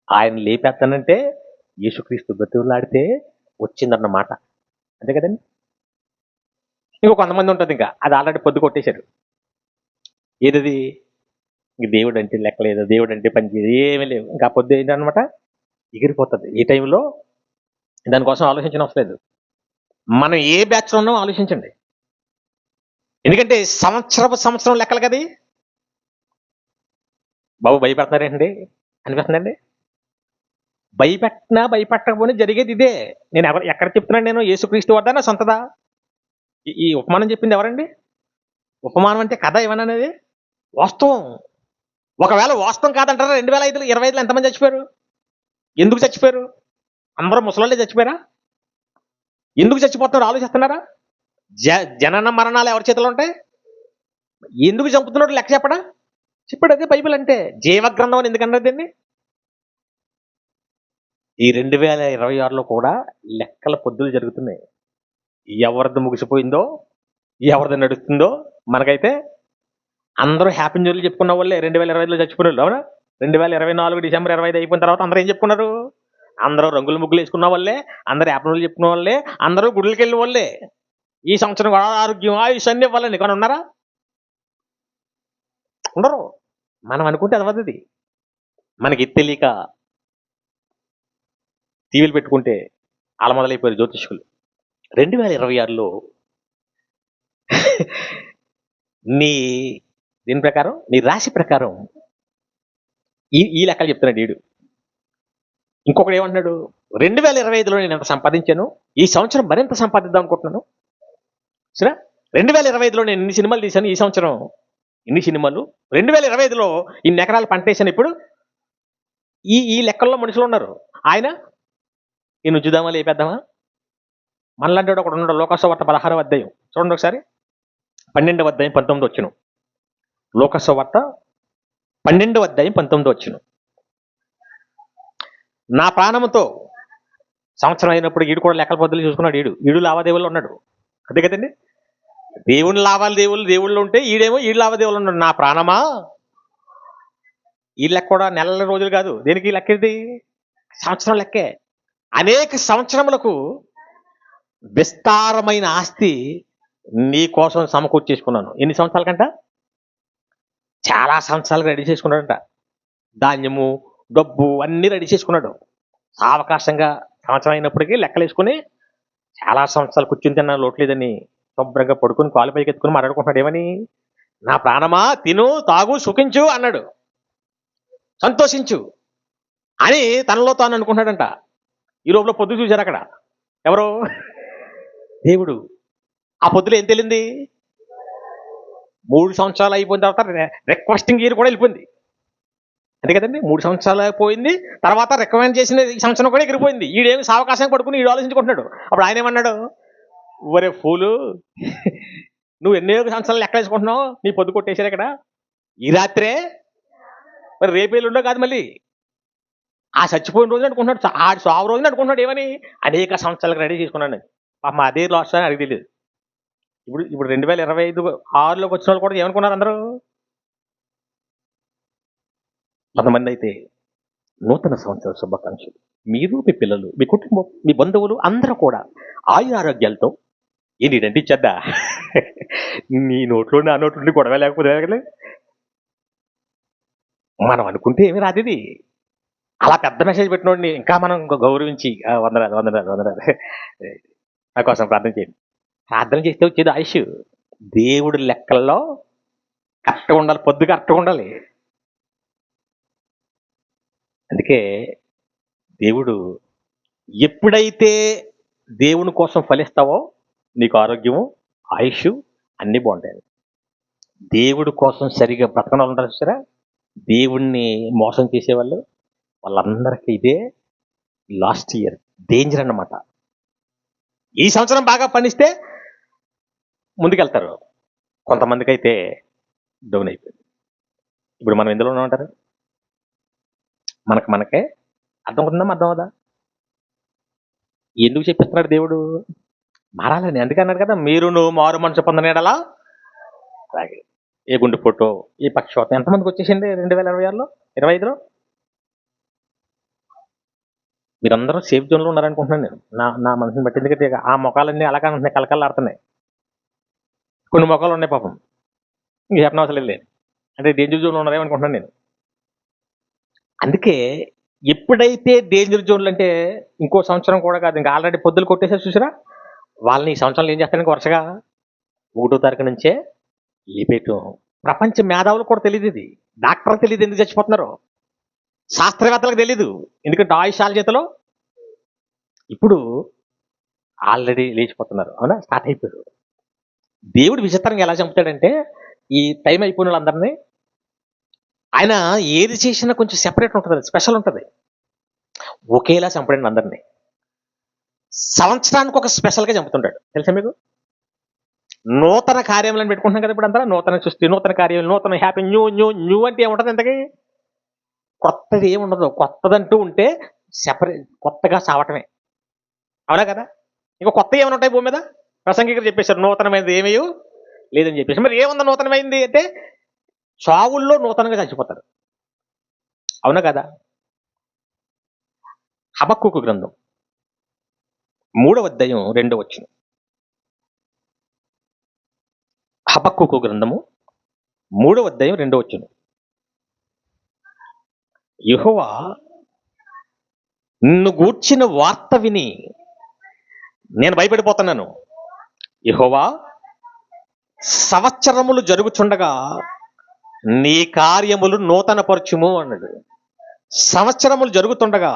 ఆయన లేపేస్తానంటే యేసుక్రీస్తు బతులాడితే వచ్చిందన్నమాట. అంతే కదండి. ఇంకో కొంతమంది ఉంటుంది, ఇంకా అది ఆల్రెడీ పొద్దు కొట్టేశారు. ఏదది? ఇంక దేవుడు అంటే లెక్కలేదు, దేవుడు అంటే పని చేయదు, ఏమీ లేవు. ఇంకా ఆ పొద్దు ఏంటనమాట, ఎగిరిపోతుంది. ఈ టైంలో దానికోసం ఆలోచించిన అవసరం లేదు. మనం ఏ బ్యాచ్లో ఉన్నామో ఆలోచించండి. ఎందుకంటే సంవత్సరం లెక్కలు కది. బాబు భయపెడతారేంటి అనిపిస్తుందండి. భయపెట్టినా భయపెట్టకపోయినా జరిగేది ఇదే. నేను ఎక్కడ చెప్తున్నాను? నేను యేసుక్రీస్తు వద్ద నా సొంతదా? ఈ ఉపమానం చెప్పింది ఎవరండి? ఉపమానం అంటే కథ ఏమన్నది వాస్తవం. ఒకవేళ వాస్తవం కాదంటారా? 2025లో ఎంతమంది చచ్చిపోయారు? ఎందుకు చచ్చిపోయారు? అందరూ ముసలోళ్ళే చచ్చిపోయారా? ఎందుకు చచ్చిపోతున్నారు ఆలోచిస్తున్నారా? జనన మరణాలు ఎవరి చేతిలో ఉంటాయి? ఎందుకు చంపుతున్నాడు లెక్క చెప్పడా? చెప్పాడు. అదే బైబిల్ అంటే. జీవగ్రంథం అని ఎందుకన్నారు దీన్ని? ఈ 2026లో కూడా లెక్కల పొద్దులు జరుగుతున్నాయి. ఎవరిది ముగిసిపోయిందో, ఎవరిది నడుస్తుందో మనకైతే అందరూ హ్యాపీ న్యూస్లు చెప్పుకున్న వాళ్ళే 2025లో చచ్చిపోయిన వాళ్ళు. అవునా? 2024 డిసెంబర్ 25 అయిపోయిన తర్వాత అందరూ ఏం చెప్పుకున్నారు? అందరూ రంగుల ముగ్గులు వేసుకున్న వాళ్ళే, అందరూ హ్యాపీ న్యూస్లు చెప్పుకున్న వాళ్ళే, అందరూ గుడులకి వెళ్ళిన వాళ్ళే. ఈ సంవత్సరం కూడా ఆరోగ్యం, ఆయుష్ అన్ని ఇవ్వాలండి. కానీ ఉన్నారా? ఉండరు. మనం అనుకుంటే అది వద్దది. మనకి తెలియక టీవీలు పెట్టుకుంటే అలా మొదలైపోయారు జ్యోతిష్కులు. 2026లో నీ దీని ప్రకారం, నీ రాశి ప్రకారం ఈ లెక్కలు చెప్తున్నాడు వీడు. ఇంకొకడు ఏమంటున్నాడు? 2025లో నేను ఎంత సంపాదించాను, ఈ సంవత్సరం మరింత సంపాదిద్దాం అనుకుంటున్నాను. సరే, 2025లో నేను ఇన్ని సినిమాలు తీశాను, ఈ సంవత్సరం ఇన్ని సినిమాలు, 2025లో ఇన్ని ఎకరాలు పంట వేసాను. ఇప్పుడు ఈ లెక్కల్లో మనుషులు ఉన్నారు. ఆయన ఈ నుజ్జుదామా లేపేద్దామా? మనలాంటి ఒకడు ఉన్నాడు. లోకసువార్త 16వ అధ్యాయం చూడండి ఒకసారి. 12వ అధ్యాయం 19 వచ్చును. లోకసువార్త 12వ అధ్యాయం 19 వచ్చును. నా ప్రాణముతో సంవత్సరం అయినప్పుడు ఈడు కూడా లెక్కల పొద్దులు చూసుకున్నాడు. ఈడు లావాదేవీలో ఉన్నాడు. అంతే కదండి. దేవుని దేవుళ్ళు ఉంటే ఈడేమో ఈడు లావాదేవీలు ఉన్నాడు. నా ప్రాణమా, ఈ లెక్క కూడా నెలల రోజులు కాదు. దేనికి లెక్క? ఇది సంవత్సరం లెక్కే. అనేక సంవత్సరములకు విస్తారమైన ఆస్తి నీ కోసం సమకూర్చేసుకున్నాను. ఎన్ని సంవత్సరాల కంట? చాలా సంవత్సరాలు రెడీ చేసుకున్నాడంట. ధాన్యము, డబ్బు అన్ని రెడీ చేసుకున్నాడు. సావకాశంగా సంవత్సరం అయినప్పటికీ లెక్కలు వేసుకుని చాలా సంవత్సరాలు కూర్చుని తిన్నా లోట్లేదని శుభ్రంగా పడుకుని కాలు పైకి ఎత్తుకుని మాట్లాడుకుంటున్నాడు. ఏమని? నా ప్రాణమా, తిను, తాగు, సుఖించు అన్నాడు. సంతోషించు అని తనలో తాను అనుకుంటున్నాడంట. ఈ లోపల పొద్దు చూశారు అక్కడ ఎవరు? దేవుడు. ఆ పొద్దులో ఏం తెలియంది? 3 సంవత్సరాలు అయిపోయిన తర్వాత రిక్వెస్టింగ్ ఇయర్ కూడా వెళ్ళిపోయింది. అంతే కదండి. 3 సంవత్సరాలు అయిపోయింది, తర్వాత రికమెండ్ చేసిన ఈ సంవత్సరం కూడా ఎగిరిపోయింది. ఈడేమి సావకాశం పడుకుని ఈడు ఆలోచించుకుంటున్నాడు. అప్పుడు ఆయన ఏమన్నాడు? ఒరే ఫూలు, నువ్వు ఎన్నో సంవత్సరాలు లెక్క వేసుకుంటున్నావు, నీ పొద్దు కొట్టేశారు ఇక్కడ ఈ రాత్రే, మరి రేపేళ్ళుండో కాదు మళ్ళీ. ఆ చచ్చిపోయిన రోజున అనుకుంటున్నాడు, ఆ సావు రోజున అనుకుంటున్నాడు. ఏమని? అనేక సంవత్సరాలకు రెడీ చేసుకున్నాను. మా అదే లాస్ట్ అని అడిగి తెలియదు. ఇప్పుడు 2025 వచ్చిన వాళ్ళు కూడా ఏమనుకున్నారు అందరూ? కొంతమంది అయితే నూతన సంవత్సర శుభాకాంక్షలు. మీరు, మీ పిల్లలు, మీ కుటుంబం, మీ బంధువులు అందరూ కూడా ఆయు ఆరోగ్యాలతో ఏంటంటే చెడ్డ నీ నోట్లో నా నోట్లో గొడవ లేకపోతే మనం అనుకుంటే ఏమి రాదు. ఇది అలా పెద్ద మెసేజ్ పెట్టినోడిని ఇంకా మనం గౌరవించి వందనాలు నా కోసం ప్రార్థన చేయండి. ప్రార్థన చేస్తే వచ్చేది ఆయుష్. దేవుడి లెక్కల్లో కరెక్ట్గా ఉండాలి, పొద్దు కరెక్ట్గా ఉండాలి. అందుకే దేవుడు ఎప్పుడైతే దేవుని కోసం ఫలిస్తావో నీకు ఆరోగ్యము, ఆయుష్ అన్నీ బాగుంటాయి. దేవుడి కోసం సరిగా బ్రతకడం ఉంటారు చూసారా, దేవుణ్ణి మోసం చేసేవాళ్ళు, వాళ్ళందరికీ ఇదే లాస్ట్ ఇయర్ డేంజర్ అన్నమాట. ఈ సంవత్సరం బాగా పనిస్తే ముందుకెళ్తారు, కొంతమందికి అయితే డౌన్ అయిపోయింది. ఇప్పుడు మనం ఎందులో ఉన్నామంటారు? మనకే అర్థమవుతుందా? అర్థం అవుదా? ఎందుకు చెప్పిస్తున్నాడు దేవుడు? మారాలని. అందుకన్నాడు కదా, మీరును మారు మనసు పొందనేడలా. అలాగే ఏ గుండెపోటు, ఏ పక్షవాతం ఎంతమందికి వచ్చేసింది 2026లో 25లో? మీరందరూ సేఫ్ జోన్లో ఉన్నారనుకుంటున్నాను నేను, నా మనసుని బట్టి. ఎందుకంటే ఆ మొఖాలన్నీ అలాగే ఉంటున్నాయి, కలకల్లాడుతున్నాయి. కొన్ని మొఖాలు ఉన్నాయి పాపం, ఇంక చెప్పనవసరం లేదు, అంటే డేంజర్ జోన్లో ఉన్నారేమనుకుంటున్నాను నేను. అందుకే ఎప్పుడైతే డేంజర్ జోన్లు అంటే ఇంకో సంవత్సరం కూడా కాదు, ఇంకా ఆల్రెడీ పొద్దులు కొట్టేసారు చూసారా, వాళ్ళని ఈ సంవత్సరంలో ఏం చేస్తారు ఇంకా వరుసగా 1వ తారీఖు నుంచే లిపేయటం. ప్రపంచ మేధావులకు కూడా తెలియదు ఇది, డాక్టర్లకు తెలియదు ఎందుకు చచ్చిపోతున్నారు, శాస్త్రవేత్తలకు తెలీదు, ఎందుకంటే ఆయుషాల చేతిలో ఇప్పుడు ఆల్రెడీ లేచిపోతున్నారు. అవునా, స్టార్ట్ అయిపోయారు. దేవుడు విచిత్రంగా ఎలా చంపుతాడంటే, ఈ టైం అయిపోయిన వాళ్ళందరినీ ఆయన ఏది చేసినా కొంచెం సెపరేట్ ఉంటుంది, స్పెషల్ ఉంటుంది. ఒకేలా చంపడండి అందరినీ, సంవత్సరానికి ఒక స్పెషల్గా చంపుతుంటాడు. తెలుసా మీకు? నూతన కార్యములను పెట్టుకుంటున్నాం కదా ఇప్పుడు అంతా, నూతన సృష్టి, నూతన కార్యం, నూతన హ్యాపీ, న్యూ న్యూ న్యూ అంటే ఏముంటుంది ఇంతకీ? కొత్తది ఏముండదు. కొత్తదంటూ ఉంటే సెపరేట్, కొత్తగా చావటమే. అవునా కదా? ఇంకా కొత్త ఏమైనా ఉంటాయి భూమి మీద? ప్రసంగికులు చెప్పేశారు నూతనమైనది ఏమీ లేదని చెప్పేసి. మరి ఏముంది నూతనమైంది అంటే? చావుల్లో నూతనంగా చచ్చిపోతారు. అవునా కదా? హబక్కూకు గ్రంథం 3వ అధ్యాయం 2వ వచనం. హబక్కూకు గ్రంథము 3వ అధ్యాయం 2వ వచనం. యెహోవా నిన్ను గూర్చిన వార్త విని నేను భయపడిపోతున్నాను. యెహోవా సంవత్సరములు జరుగుచుండగా నీ కార్యములు నూతన పరచుము అన్నాడు. సంవత్సరములు జరుగుతుండగా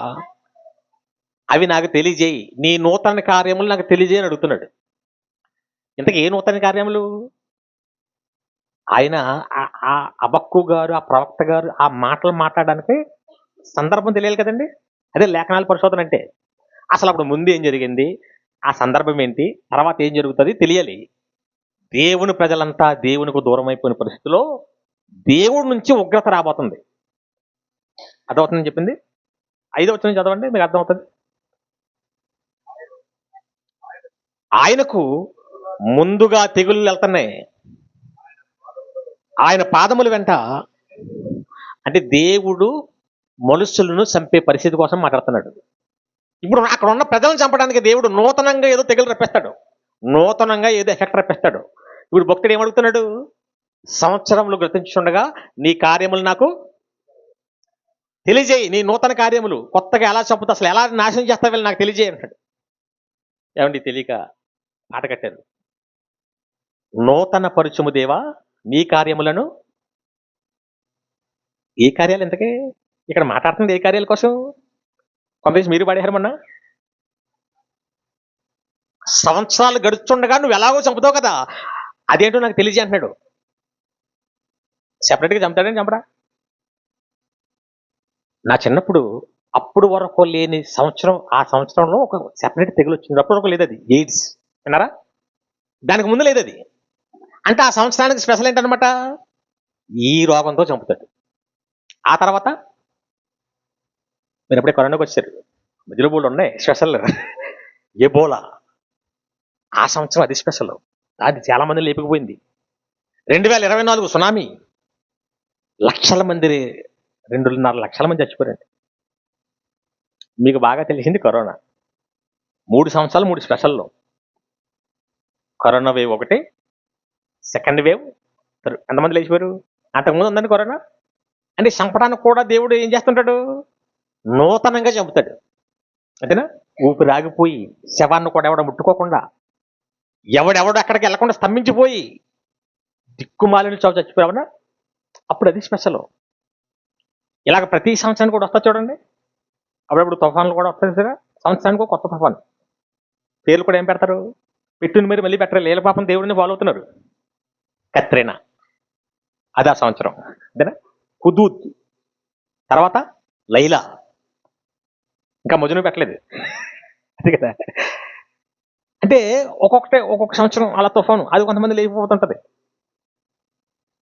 అవి నాకు తెలియజేయి, నీ నూతన కార్యములు నాకు తెలియజేయి అని అడుగుతున్నాడు. ఇంతకీ ఏ నూతన కార్యములు? ఆయన ఆ హబక్కూ గారు, ఆ ప్రవక్త గారు ఆ మాటలు మాట్లాడడానికి సందర్భం తెలియాలి కదండి. అదే లేఖనాల పరిశోధన అంటే. అసలు అప్పుడు ముందు ఏం జరిగింది, ఆ సందర్భం ఏంటి, తర్వాత ఏం జరుగుతుంది తెలియాలి. దేవుని ప్రజలంతా దేవునికి దూరం అయిపోయిన పరిస్థితిలో దేవుడి నుంచి ఉగ్రత రాబోతుంది. అర్థమవుతుందని చెప్పింది. 5వ వచనం చదవండి, మీకు అర్థమవుతుంది. ఆయనకు ముందుగా తెగుళ్ళు వెళ్తున్నాయి, ఆయన పాదముల వెంట. అంటే దేవుడు మనుషులను చంపే పరిస్థితి కోసం మాట్లాడుతున్నాడు. ఇప్పుడు అక్కడ ఉన్న ప్రజలను చంపడానికి దేవుడు నూతనంగా ఏదో తెగులు రప్పిస్తాడు, నూతనంగా ఏదో ఎఫెక్ట్ రప్పిస్తాడు. ఇప్పుడు భక్తుడు ఏమడుగుతున్నాడు? సంవత్సరములు గుర్తించుండగా నీ కార్యములు నాకు తెలియజేయి, నీ నూతన కార్యములు కొత్తగా ఎలా చంపుతా, అసలు ఎలా నాశనం చేస్తా వీళ్ళు నాకు తెలియజేయి అంటాడు. ఏమండి తెలియక పాట కట్టారు, నూతన పరుచుము దేవా నీ కార్యములను. ఏ కార్యాలు ఇంతకీ ఇక్కడ మాట్లాడుతుంది? ఏ కార్యాల కోసం? కొంత మీరు పడేశారు మొన్న. సంవత్సరాలు గడుచుండగా నువ్వు ఎలాగో చంపుతావు కదా, అదేంటో నాకు తెలియజే అంటున్నాడు. సెపరేట్గా చంపుతాడని చంపడా? నా చిన్నప్పుడు అప్పుడు వరకు లేని సంవత్సరం, ఆ సంవత్సరంలో ఒక సెపరేట్ తెగులు వచ్చింది. అప్పుడు వరకు లేదు అది, ఎయిడ్స్. విన్నారా? దానికి ముందు లేదు అది. అంటే ఆ సంవత్సరానికి స్పెషల్ ఏంటనమాట, ఈ రోగంతో చంపుతాడు. ఆ తర్వాత మీరు ఎప్పుడే కరోనాకి వచ్చారు, మధ్యలో బోళ్ళు ఉన్నాయి స్పెషల్. ఎబోలా, ఆ సంవత్సరం అది స్పెషల్, అది చాలా మంది లేపకపోయింది. 2024 సునామీ, లక్షల మంది, 2.5 లక్షల మంది చచ్చిపోయారండి. మీకు బాగా తెలిసింది కరోనా. 3 సంవత్సరాలు 3 స్పెషల్లో. కరోనా వేవ్ 1, సెకండ్ వేవ్, ఎంతమంది లేచిపోయారు? అంతకుముందు ఉందండి కరోనా. అంటే చంపడానికి కూడా దేవుడు ఏం చేస్తుంటాడు? నూతనంగా చంపుతాడు. అంతేనా? ఊపిరి ఆగిపోయి శవాన్ని కూడా ఎవడ ముట్టుకోకుండా, ఎవడెవడు అక్కడికి వెళ్లకుండా స్తంభించిపోయి దిక్కుమాలిన చావు చచ్చిపోయావనా, అప్పుడు అది స్పెషల్. ఇలాగ ప్రతి సంవత్సరానికి కూడా వస్తా చూడండి. అప్పుడప్పుడు తుఫాన్లు కూడా వస్తాయి సరే, సంవత్సరానికి ఒక కొత్త తుఫాన్. పేర్లు కూడా ఏం పెడతారు? పెట్టుని మీరు మళ్ళీ పెట్టరు, లేల పాపం దేవుడిని ఫాలో అవుతున్నారు. కత్రీనా, అది ఆ సంవత్సరం. అంతేనా? హుదూద్, తర్వాత లైలా, ఇంకా మజును పెట్టలేదు. అంతే కదా? అంటే ఒక్కొక్క సంవత్సరం అలా తుఫాను, అది కొంతమంది లేకపోతుంటది.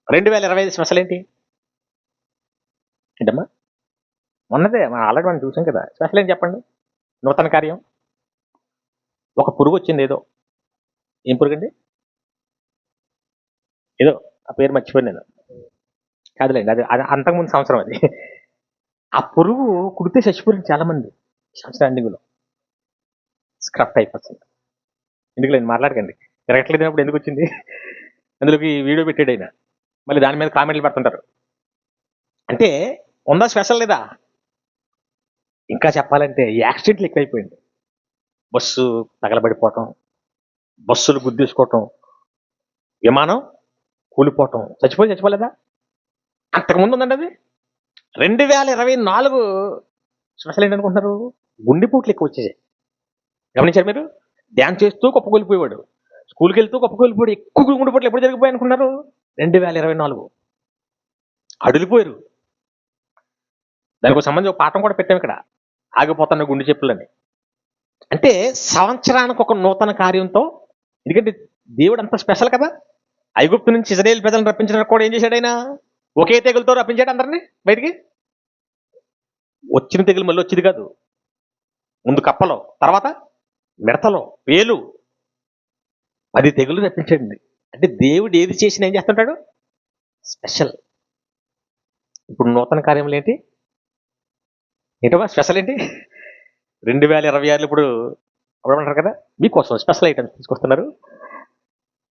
2025 స్పెషల్ ఏంటి ఏంటమ్మా? మొన్నదే ఆల్రెడీ మనం చూసాం కదా. స్పెషల్ ఏం చెప్పండి? నూతన కార్యం. ఒక పురుగు వచ్చింది ఏదో. ఏం పురుగు అండి? ఏదో ఆ పేరు మర్చిపోయాను నేను. కాదులేండి, అది అది అంతకుముందు సంవత్సరం అది. ఆ పురుగు కుడితే చచ్చిపోయింది చాలా మంది. సంవత్సరం ఎండింగ్లో స్క్రప్ట్ అయిపోతుంది. ఎందుకు లేదు మాట్లాడకండి, తిరగట్లేనప్పుడు ఎందుకు వచ్చింది? అందులోకి వీడియో పెట్టాడు ఆయన, మళ్ళీ దాని మీద కామెంట్లు పెడుతుంటారు. అంటే ఉందా స్పెషల్ లేదా? ఇంకా చెప్పాలంటే యాక్సిడెంట్లు ఎక్కువైపోయింది. బస్సు తగలబడిపోవటం, బస్సులు గుద్దేసుకోవటం, విమానం కూలిపోవటం, చచ్చిపోలేదా? అంతకుముందు ఉందండి అది. 2024 స్పెషల్ ఏంటనుకుంటున్నారు? గుండెపోట్లు ఎక్కువ వచ్చేసాయి. గమనించారు మీరు? డ్యాన్స్ చేస్తూ కుప్పకూలిపోయేవాడు, స్కూల్కి వెళ్తూ కుప్పకూలిపోయాడు. ఎక్కువ గుండెపోట్లు ఎప్పుడు జరిగిపోయాయి అనుకున్నారు? 2024 అడిలిపోయారు. దానికి సంబంధించి ఒక పాఠం కూడా పెట్టాం ఇక్కడ, ఆగిపోతున్న గుండె చెప్పులని. అంటే సంవత్సరానికి ఒక నూతన కార్యంతో, ఎందుకంటే దేవుడు అంత స్పెషల్ కదా. ఐగుప్తు నుంచి ఇజ్రాయేల్ ప్రజలను రప్పించడానికి కూడా ఏం చేశాడు ఆయన? ఒకే తెగులతో రప్పించాడు అందరినీ బయటికి. వచ్చిన తెగులు మళ్ళీ వచ్చేది కాదు. ముందు కప్పలో, తర్వాత మిడతలో, పేలు, 10 తెగులు రప్పించండి. అంటే దేవుడు ఏది చేసినా ఏం చేస్తుంటాడు? స్పెషల్. ఇప్పుడు నూతన కార్యములు ఏంటి? ఏంటమ్మా స్పెషల్ ఏంటి? 2026 ఇప్పుడు అప్పుడంటారు కదా, మీకోసం స్పెషల్ ఐటమ్స్ తీసుకొస్తున్నారు.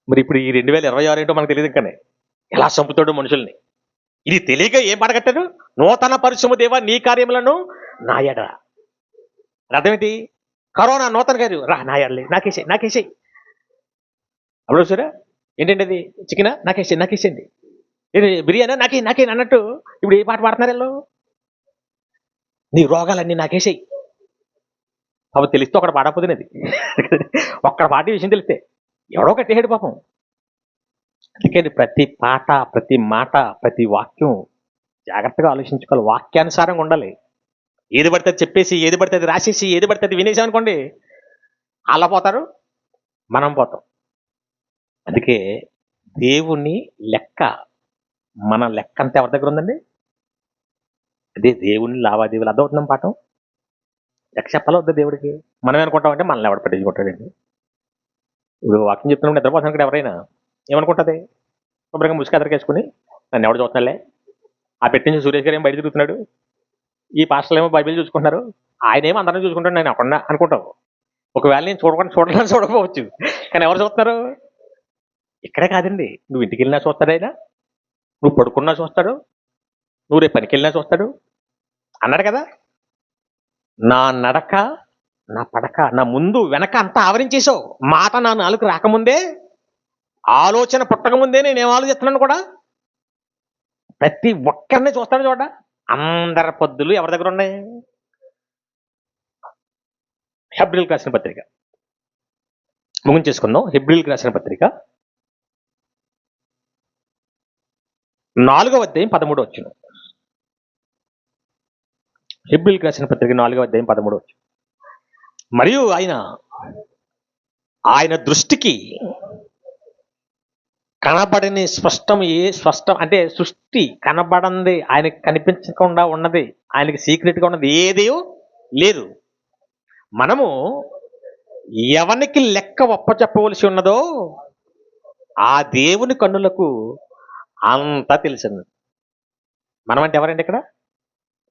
మరి ఇప్పుడు ఈ 2026 ఏంటో మనకు తెలియదు. కానీ ఎలా చంపుతాడు మనుషుల్ని, ఇది తెలియక ఏం పడగట్టాడు? నూతన పరిశ్రమ దేవా నీ కార్యములను నాయడ. అర్థం ఏంటి? కరోనా నూతన కార్యం, రా నాయడలే, నాకేసేయి. అప్పుడు చూసారా ఏంటండి అది? చికెనా? నాకేసేయండి. ఇది బిర్యానీ? నాకే అన్నట్టు ఇప్పుడు ఏ పాట పాడుతున్నారు వీళ్ళు? నీ రోగాలన్నీ నాకేసేయి. కాబట్టి తెలిస్తే ఒకటి పాడకపోతున్నది, ఒక్కడ పాటి విషయం తెలిస్తే ఎవడో కట్టేసాడు పాపం. అందుకని ప్రతి పాట, ప్రతి మాట, ప్రతి వాక్యం జాగ్రత్తగా ఆలోచించుకోవాలి. వాక్యానుసారంగా ఉండాలి. ఏది పడితే అది చెప్పేసి, ఏది పడితే అది రాసేసి, ఏది పడితే అది వినేసామనుకోండి, అలా పోతారు, మనం పోతాం. అందుకే దేవుని లెక్క, మన లెక్క అంతా ఎవరి దగ్గర ఉందండి? అదే దేవుని లావాదేవీలు. అర్థమవుతుందాం పాఠం? లెక్క చెప్పాలి వద్దా దేవుడికి? మనమే అనుకుంటామంటే మనల్ని ఎవడు పట్టించుకుంటాడండి. ఇప్పుడు వాక్యం చెప్తున్నప్పుడు నిద్రపోతాను ఇక్కడ ఎవరైనా ఏమనుకుంటుంది? శుభ్రంగా ముసుగు ఎదరికేసుకుని నన్ను ఎవడు చూస్తున్నాలే, ఆ పెట్టించి సురేష్ గారు ఏం బయట తిరుగుతున్నాడు, ఈ పాస్టర్లు ఏమో బైబిల్ చూసుకుంటున్నారు, ఆయన ఏమో అందరినీ చూసుకుంటాడు, నేను అక్కడ అనుకుంటావు. ఒకవేళ నేను చూడకపోవచ్చు, కానీ ఎవరు చూస్తున్నారు? ఇక్కడే కాదండి, నువ్వు ఇంటికి వెళ్ళినా చూస్తాడు ఆయన, నువ్వు పడుకున్నా చూస్తాడు, నువ్వు రేపు పనికి వెళ్ళినా చూస్తాడు అన్నాడు కదా. నా నడక, నా పడక, నా ముందు వెనక అంతా ఆవరించేసావు. మాట నా నాలుగు రాకముందే, ఆలోచన పుట్టకముందే నేనేం ఆలోచిస్తున్నాను కూడా. ప్రతి ఒక్కరిని చూస్తాను చూడ. అందరి పొద్దులు ఎవరి దగ్గర ఉన్నాయి? హెబ్రీయులకు రాసిన పత్రిక ముగించేసుకుందాం. హెబ్రీయులకు రాసిన పత్రిక 4వ అధ్యాయం 13వ వచనం. హెబ్రీయులకు రాసిన పత్రిక 4వ అధ్యాయం 13వ వచనం. మరియు ఆయన దృష్టికి కనబడని స్పష్టం అంటే సృష్టి కనబడంది, ఆయనకి కనిపించకుండా ఉన్నది, ఆయనకి సీక్రెట్గా ఉన్నది ఏది లేదు. మనము ఎవరికి లెక్క ఒప్పచెప్పవలసి ఉన్నదో ఆ దేవుని కన్నులకు అంతా తెలిసింది. మనం అంటే ఎవరండి ఇక్కడ?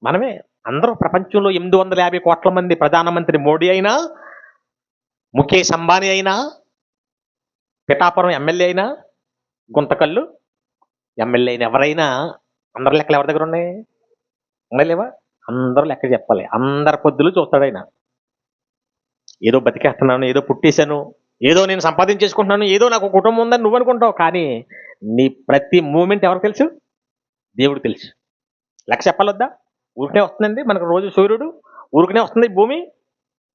మనమే. అందరూ ప్రపంచంలో 850 కోట్ల మంది, ప్రధానమంత్రి మోడీ అయినా, ముఖేష్ అంబానీ అయినా, పిఠాపురం ఎమ్మెల్యే అయినా, గుంతకల్లు ఎమ్మెల్యే అయినా, ఎవరైనా అందరి లెక్కలు ఎవరి దగ్గర ఉన్నాయి? లేవా? అందరూ లెక్క చెప్పాలి. అందరి పొద్దులు చూస్తాడు ఆయన. ఏదో బతికేస్తున్నాను, ఏదో పుట్టేశాను, ఏదో నేను సంపాదించేసుకుంటున్నాను, ఏదో నాకు కుటుంబం ఉందని నువ్వు అనుకుంటావు. కానీ నీ ప్రతి మూమెంట్ ఎవరికి తెలుసు? దేవుడు తెలుసు. లెక్క చెప్పాలొద్దా? ఊరికనే వస్తుందండి మనకు రోజు సూర్యుడు, ఊరికనే వస్తుంది భూమి.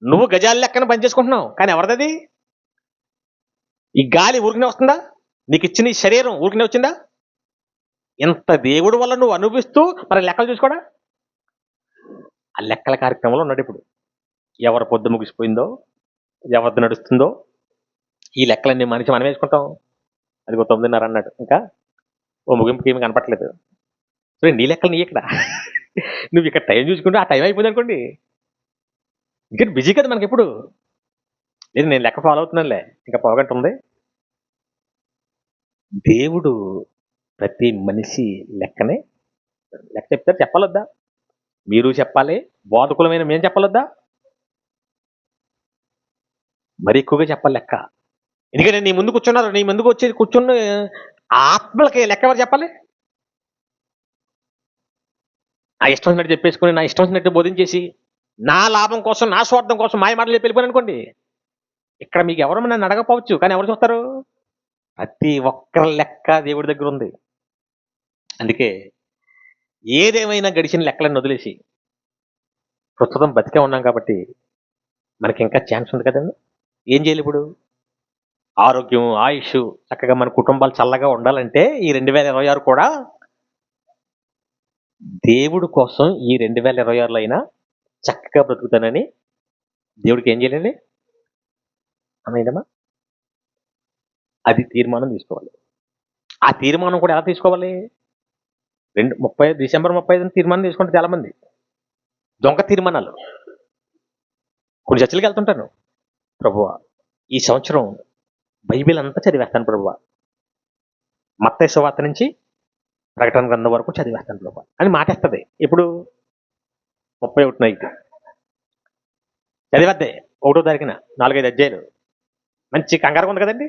నువ్వు గజాల లెక్కన పనిచేసుకుంటున్నావు, కానీ ఎవరిదది? ఈ గాలి ఊరికనే వస్తుందా? నీకు ఇచ్చిన ఈ శరీరం ఊరికనే వచ్చిందా? ఇంత దేవుడు వల్ల నువ్వు అనుభవిస్తూ మరి లెక్కలు చూసుకోడా? ఆ లెక్కల కార్యక్రమంలో ఉన్నాడు ఇప్పుడు. ఎవరి పొద్దు ముగిసిపోయిందో, ఎవరిది నడుస్తుందో, ఈ లెక్కలన్నీ మనిషి మనం వేసుకుంటాం. అది 9:30 అన్నాడు, ఇంకా ఓ ముగింపుకి ఏమి కనపట్లేదు. సరే, నీ లెక్కలు నీ ఇక్కడ. నువ్వు ఇక్కడ టైం చూసుకుంటే ఆ టైం అయిపోయింది అనుకోండి. ఇంకా బిజీ కదా మనకి ఎప్పుడు. లేదు, నేను లెక్క ఫాలో అవుతున్నానులే, ఇంకా పోగంట ఉంది. దేవుడు ప్రతి మనిషి లెక్క చెప్తారు. చెప్పాలొద్దా? మీరు చెప్పాలి, బోధకులమైన మేము చెప్పాలొద్దా? మరి ఎక్కువగా చెప్పాలి లెక్క. ఎందుకంటే నీ ముందు కూర్చున్నారు, నీ ముందుకు వచ్చి కూర్చున్న ఆత్మలకి లెక్క ఎవరు చెప్పాలి? నా ఇష్టం వచ్చినట్టు చెప్పేసుకుని, నా ఇష్టం వచ్చినట్టు బోధించేసి, నా లాభం కోసం, నా స్వార్థం కోసం మాయ మాటలు చెప్పి వెళ్ళిపోయాను అనుకోండి, ఇక్కడ మీకు ఎవరు నన్ను అడగపోవచ్చు, కానీ ఎవరు చూస్తారు? ప్రతి ఒక్కరి లెక్క దేవుడి దగ్గర ఉంది. అందుకే ఏదేమైనా గడిచిన లెక్కలను వదిలేసి ప్రస్తుతం బతికే ఉన్నాం కాబట్టి మనకి ఇంకా ఛాన్స్ ఉంది కదండి. ఏం చేయాలి ఇప్పుడు? ఆరోగ్యం, ఆయుష్, చక్కగా మన కుటుంబాలు చల్లగా ఉండాలంటే ఈ 2026 కూడా దేవుడి కోసం ఈ 2026లో అయినా చక్కగా బ్రతుకుతానని దేవుడికి ఏం చేయాలండి? అమ్మా, అది తీర్మానం తీసుకోవాలి. ఆ తీర్మానం కూడా ఎలా తీసుకోవాలి? డిసెంబర్ 35 తీర్మానం తీసుకుంటే చాలా మంది దొంగ తీర్మానాలు. కొన్ని చర్చలకు వెళ్తుంటాను, ప్రభువా ఈ సంవత్సరం బైబిల్ అంతా చదివేస్తాను ప్రభువా, మత్తయి సువార్త నుంచి ప్రకటన గ్రంథం వరకు చదివేస్తాను ప్రభువా అని మాటేస్తుంది. ఇప్పుడు 31 అయితే చదివేద్దే 1వ తారీఖున 4-5 అధ్యాయులు, మంచి కంగారుగా ఉంది కదండి.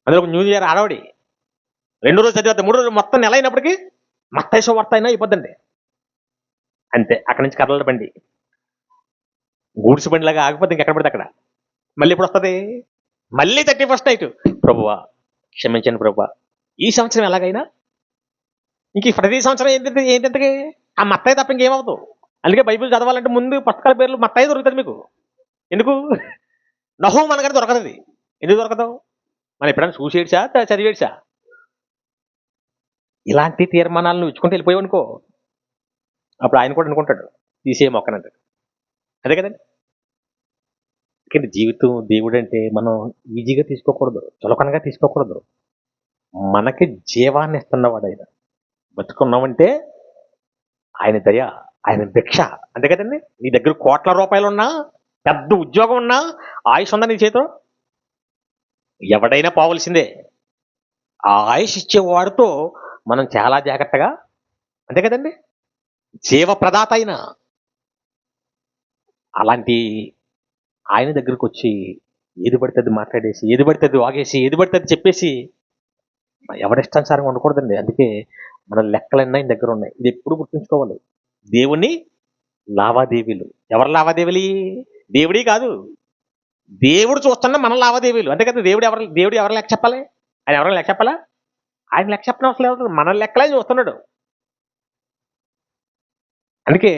అందులో న్యూ ఇయర్ ఆడవడి 2 రోజు చదివేద్దాం, 3 రోజు మొత్తం నెల అయినప్పటికీ మత్తయి సువార్త అయినా అయిపోద్దండి. అంతే, అక్కడి నుంచి కర్రల బండి, గూడ్స్ బండిలాగా ఆగిపోతే ఇంకెక్కడ పడితే అక్కడ. మళ్ళీ ఇప్పుడు వస్తుంది, మళ్ళీ 31st నైట్, ప్రభువా క్షమించండి ప్రభువా ఈ సంవత్సరం ఎలాగైనా. ఇంక ప్రతి సంవత్సరం ఏంటంటే ఆ మత్తయి తప్ప ఇంకేమవుతావు. అందుకే బైబిల్ చదవాలంటే ముందు పుస్తకాల పేర్లు మత్తయి దొరుకుతుంది మీకు. ఎందుకు? నహు మనకని దొరకదు. ఎందుకు దొరకదు? మనం ఎప్పుడైనా చూసేడ్చా, చదివేడ్చా? ఇలాంటి తీర్మానాలను ఇచ్చుకుంటూ వెళ్ళిపోయావు అనుకో, అప్పుడు ఆయన కూడా అనుకుంటాడు తీసే మొక్కనంటాడు. అదే కదండి. కానీ జీవితం దేవుడు అంటే మనం ఈజీగా తీసుకోకూడదు, చులకనగా తీసుకోకూడదు. మనకి జీవాన్ని ఇస్తున్నవాడు ఆయన. బతుకున్నామంటే ఆయన దయ, ఆయన భిక్ష, అంతే కదండి. నీ దగ్గర కోట్ల రూపాయలు ఉన్నా, పెద్ద ఉద్యోగం ఉన్నా, ఆయుష్ ఉందా నీ చేతిలో? ఎవడైనా పోవలసిందే. ఆ ఆయుష్ ఇచ్చేవాడితో మనం చాలా జాగ్రత్తగా, అంతే కదండి, జీవప్రదాత అయిన అలాంటి ఆయన దగ్గరకు వచ్చి ఏది పడుతుంది మాట్లాడేసి, ఏది పడుతుంది వాగేసి, ఏది పడుతుంది చెప్పేసి ఎవరిష్టానుసారంగా ఉండకూడదండి. అందుకే మన లెక్కలన్నీ ఆయన దగ్గర ఉన్నాయి. ఇది ఎప్పుడు గుర్తుంచుకోవాలి. దేవుని లావాదేవీలు. ఎవరి లావాదేవీలు? దేవుడి కాదు, దేవుడు చూస్తున్న మన లావాదేవీలు, అంతే కదా. దేవుడు ఎవరి లెక్క చెప్పాలి? ఆయన ఎవరైనా లెక్క చెప్పాలా? ఆయన లెక్క చెప్పడం అవసరం లేదు, మన లెక్కలే చూస్తున్నాడు. అందుకే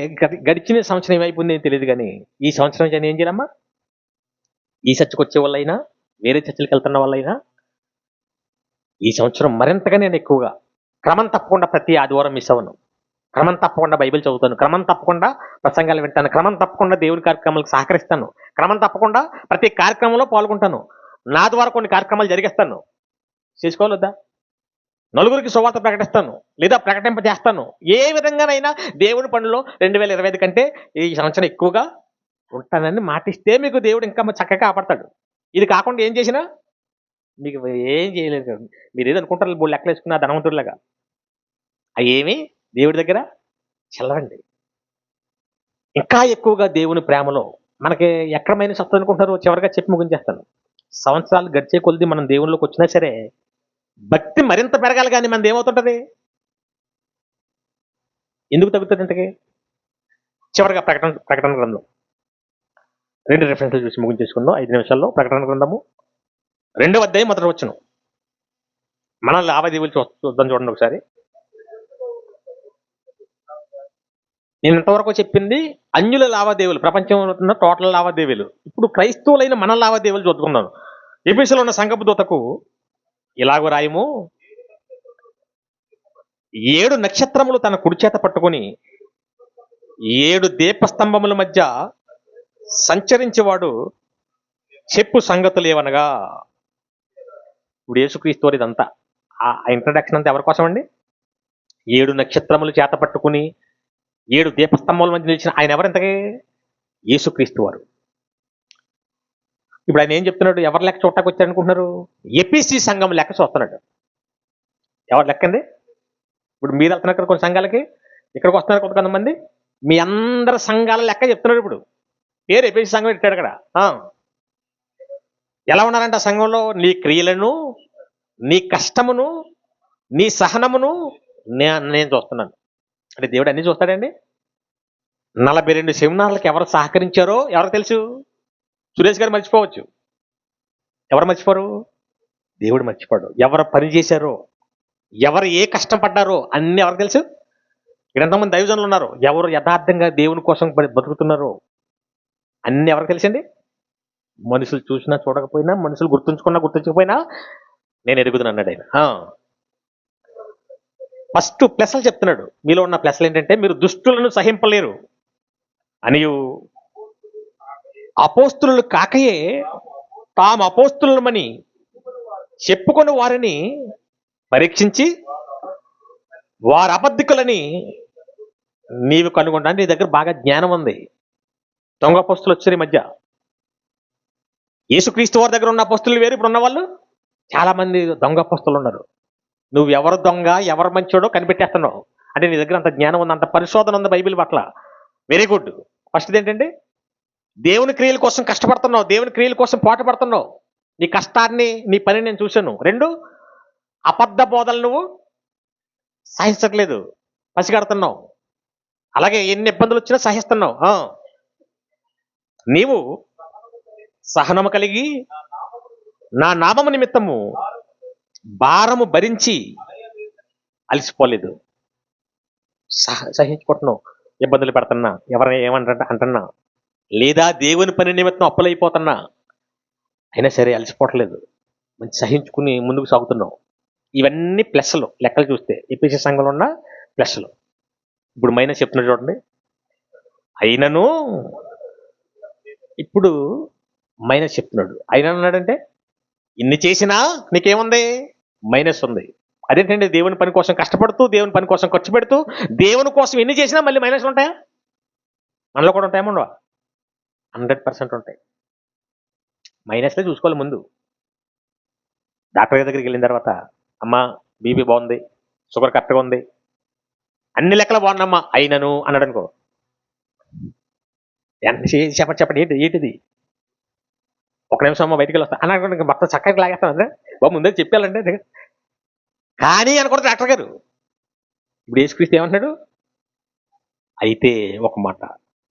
గడిచిన సంవత్సరం ఏమైపోయింది ఏం తెలియదు, కానీ ఈ సంవత్సరం నేను ఏం చేయాలమ్మా? ఈ చర్చకు వచ్చే వాళ్ళైనా, వేరే చర్చలకు వెళ్తున్న వాళ్ళైనా, ఈ సంవత్సరం మరింతగా నేను ఎక్కువగా క్రమం తప్పకుండా ప్రతి ఆదివారం మిస్ అవ్వను, క్రమం తప్పకుండా బైబిల్ చదువుతాను, క్రమం తప్పకుండా ప్రసంగాలు వింటాను, క్రమం తప్పకుండా దేవుడి కార్యక్రమాలకు సహకరిస్తాను, క్రమం తప్పకుండా ప్రతి కార్యక్రమంలో పాల్గొంటాను, నా ద్వారా కొన్ని కార్యక్రమాలు జరిగిస్తాను. చేసుకోవాలి వద్దా? నలుగురికి సువార్త ప్రకటిస్తాను, లేదా ప్రకటింపజేస్తాను. ఏ విధంగానైనా దేవుడి పనుల్లో 2025 కంటే ఈ సంవత్సరం ఎక్కువగా ఉంటానని మాటిస్తే మీకు దేవుడు ఇంకా చక్కగా కాపాడతాడు. ఇది కాకుండా ఏం చేసినా మీకు ఏం చేయలేదు కదా. మీరు ఏదో అనుకుంటారు, 3 లెక్కలు వేసుకున్న ధనవంతుడిలాగా. అవి ఏమి దేవుడి దగ్గర చెల్లవండి. ఇంకా ఎక్కువగా దేవుని ప్రేమలో మనకి ఎక్కడమైన సత్తు అనుకుంటారు. చివరిగా చెప్పి ముగించేస్తాను. సంవత్సరాలు గడిచే కొద్ది మనం దేవుళ్ళలోకి వచ్చినా సరే భక్తి మరింత పెరగాలి, కానీ మనది ఏమవుతుంటది? ఎందుకు తగ్గుతుంది ఇంతకీ? చివరిగా ప్రకటన గ్రంథం 2 రిఫరెన్స్లు చూసి ముగించేసుకుందాం 5 నిమిషాల్లో. ప్రకటన గ్రంథము 2వ అధ్యాయం 1వ వచనం. మన లావాదేవీలు చూద్దాం, చూడండి ఒకసారి. నేను ఇంతవరకు చెప్పింది అన్యుల లావాదేవీలు, ప్రపంచంలో ఉన్న టోటల్ లావాదేవీలు. ఇప్పుడు క్రైస్తవులైన మన లావాదేవీలు చూద్దాం. ఎఫెసులో ఉన్న సంఘపు దూతకు ఇలాగ రాయము, 7 నక్షత్రములు తన కుడి చేత పట్టుకొని 7 దీపస్తంభముల మధ్య సంచరించేవాడు చెప్పు సంగతులు ఏవనగా. ఇప్పుడు యేసుక్రీస్తు వారు ఇదంతా ఆ ఇంట్రడక్షన్ అంతా ఎవరి కోసం అండి? 7 నక్షత్రములు చేత పట్టుకుని 7 దీపస్తంభముల మధ్య నిలిచిన ఆయన ఎవరింతకీ? యేసుక్రీస్తు వారు. ఇప్పుడు ఆయన ఏం చెప్తున్నాడు? ఎవరి లెక్క చూడటానికి వచ్చాడు అనుకుంటున్నారు? ఎపిసి సంఘం లెక్క చూస్తున్నాడు. ఎవరి లెక్క అండి? ఇప్పుడు మీరు వెళ్తున్నారు ఇక్కడ కొన్ని సంఘాలకి, ఇక్కడికి వస్తున్నారు కొంతమంది, మీ అందరి సంఘాల లెక్క చెప్తున్నాడు. ఇప్పుడు పేరు ఎపిసి సంఘం పెట్టాడు అక్కడ. ఎలా ఉన్నారంట ఆ సంఘంలో? నీ క్రియలను, నీ కష్టమును, నీ సహనమును నేను చూస్తున్నాను. అంటే దేవుడు అన్ని చూస్తాడండి. 42 సెమినార్లకు ఎవరు సహకరించారో ఎవరికి తెలుసు? సురేష్ గారు మర్చిపోవచ్చు. ఎవరు మర్చిపోరు? దేవుడు మర్చిపోడు. ఎవరు పని చేశారో, ఎవరు ఏ కష్టం పడ్డారో అన్ని ఎవరికి తెలుసు? ఇక్కడ ఎంతమంది దైవజనులు ఉన్నారు, ఎవరు యథార్థంగా దేవుని కోసం బతుకుతున్నారో అన్ని ఎవరికి తెలుసండి? మనుషులు చూసినా చూడకపోయినా, మనుషులు గుర్తుంచుకున్నా గుర్తుంచకపోయినా నేను ఎరుగుతున్నాను అన్నాడు ఆయన. ఫస్ట్ ప్లస్లు చెప్తున్నాడు. మీలో ఉన్న ప్లస్లు ఏంటంటే మీరు దుష్టులను సహింపలేరు అని, అపోస్తులు కాకయే తాము అపోస్తులమని చెప్పుకొని వారిని పరీక్షించి వారు అబద్ధికులని నీవు కనుగొంటా. నీ దగ్గర బాగా జ్ఞానం ఉంది. దొంగ అపోస్తులు వచ్చారు ఈ మధ్య. యేసుక్రీస్తు వారి దగ్గర ఉన్న అపోస్తులు వేరు, ఇప్పుడు ఉన్న వాళ్ళు చాలా మంది దొంగ అపోస్తులు ఉన్నారు. నువ్వు ఎవరు దొంగ ఎవరు మంచోడో కనిపెట్టేస్తున్నావు. అంటే నీ దగ్గర అంత జ్ఞానం ఉంది, అంత పరిశోధన ఉంది బైబిల్ పట్ల. Very good. ఫస్ట్ ఏంటంటే దేవుని క్రియల కోసం కష్టపడుతున్నావు, దేవుని క్రియల కోసం పోట పడుతున్నావు. నీ కష్టాన్ని, నీ పని నేను చూశాను. 2, అబద్ధ బోధలు నువ్వు సహించట్లేదు, పసిగడుతున్నావు. అలాగే ఎన్ని ఇబ్బందులు వచ్చినా సహిస్తున్నావు. నీవు సహనము కలిగి నా నామము నిమిత్తము భారము భరించి అలసిపోలేదు. సహించుకుంటున్నావు. ఇబ్బందులు పెడుతున్నా, ఎవరైనా అంటున్నా, లేదా దేవుని పని నిమిత్తం అప్పులైపోతున్నా, అయినా సరే అలసిపోవట్లేదు. మంచి సహించుకుని ముందుకు సాగుతున్నావు. ఇవన్నీ ప్లస్లు లెక్కలు చూస్తే ఎపిసి సంఘంలో ఉన్న ప్లస్లు. ఇప్పుడు మైనస్ చెప్తున్నాడు చూడండి. అయినను ఇప్పుడు మైనస్ చెప్తున్నాడు. అయినా అన్నాడంటే ఇన్ని చేసినా నీకేముంది? మైనస్ ఉంది. అదేంటండి? దేవుని పని కోసం కష్టపడుతూ, దేవుని పని కోసం ఖర్చు పెడుతూ, దేవుని కోసం ఎన్ని చేసినా మళ్ళీ మైనస్లు ఉంటాయా? మనలో కూడా ఉంటాయేమో. 100% ఉంటాయి. మైనస్లే చూసుకోవాలి ముందు. డాక్టర్ గారి దగ్గరికి వెళ్ళిన తర్వాత, అమ్మా బీపీ బాగుంది, షుగర్ కరెక్ట్గా ఉంది, అన్ని లెక్కలు బాగున్నామ్మా, అయినను అన్నాడు అనుకో, చెప్పండి ఏంటిది? ఒక నిమిషం అమ్మ బయటికి వెళ్ళొస్తా అన్నాడు, మొత్తం చక్కగా లాగేస్తాం అంటే బాబు ముందే చెప్పాలంటే. కానీ అనకూడదు డాక్టర్ గారు. ఇప్పుడు యేసుక్రీస్తు ఏమంటున్నాడు? అయితే ఒక మాట,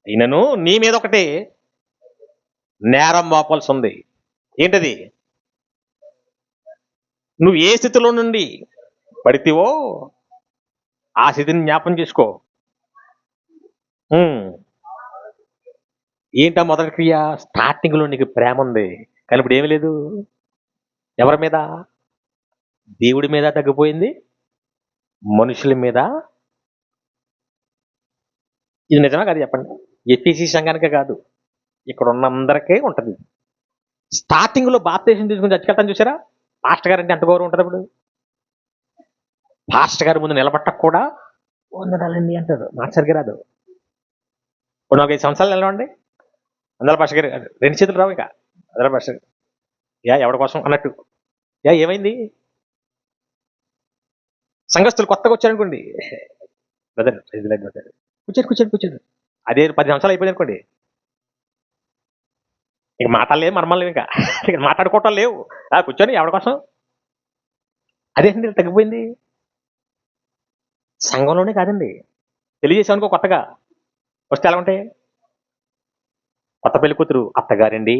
అయినను నీ మీద ఒకటి నేరం మోపాల్సి ఉంది. ఏంటది? నువ్వు ఏ స్థితిలో నుండి పడితేవో ఆ స్థితిని జ్ఞాపం చేసుకో. ఏంటా మొదటి క్రియ? స్టార్టింగ్ లో నీకు ప్రేమ ఉంది, కానీ ఇప్పుడు ఏమీ లేదు. ఎవరి మీద? దేవుడి మీద తగ్గిపోయింది, మనుషుల మీద. ఇది నిజమా కాదు చెప్పండి? ఎఫీసీ సంఘానికే కాదు, ఇక్కడ ఉన్న అందరికీ ఉంటుంది. స్టార్టింగ్ లో బాప్తీసం తీసుకుని చచ్చికెళ్తాను చూసారా? పాస్టర్ గారు అంటే ఎంత గౌరవం ఉంటుంది. ఇప్పుడు పాస్టర్ గారి ముందు నిలబట్టకు కూడా వందనాలండి అంటారు. మాస్టర్ రాదు. ఇప్పుడు నాకు 5 సంవత్సరాలు నిలవండి, అందరూ పాస్టర్ గారు 2 చేతులు రావు. ఇక అందరూ పాస్టర్ ఎవరి కోసం అన్నట్టు. ఏమైంది? సంఘస్థులు కొత్తగా వచ్చారనుకోండి, బ్రదర్ కూర్చోండి. అదే 10 సంవత్సరాలు అయిపోయింది అనుకోండి, ఇక మాట్లాడలేవు, మర్మాలు ఇంకా మాట్లాడుకోవటం లేవు. కూర్చొని ఎవరి కోసం? అదేంటి తగ్గిపోయింది? సంఘంలోనే కాదండి, తెలియజేసామనుకో కొత్తగా వస్తే ఎలా ఉంటాయి? కొత్త పెళ్లి కూతురు అత్తగారండి,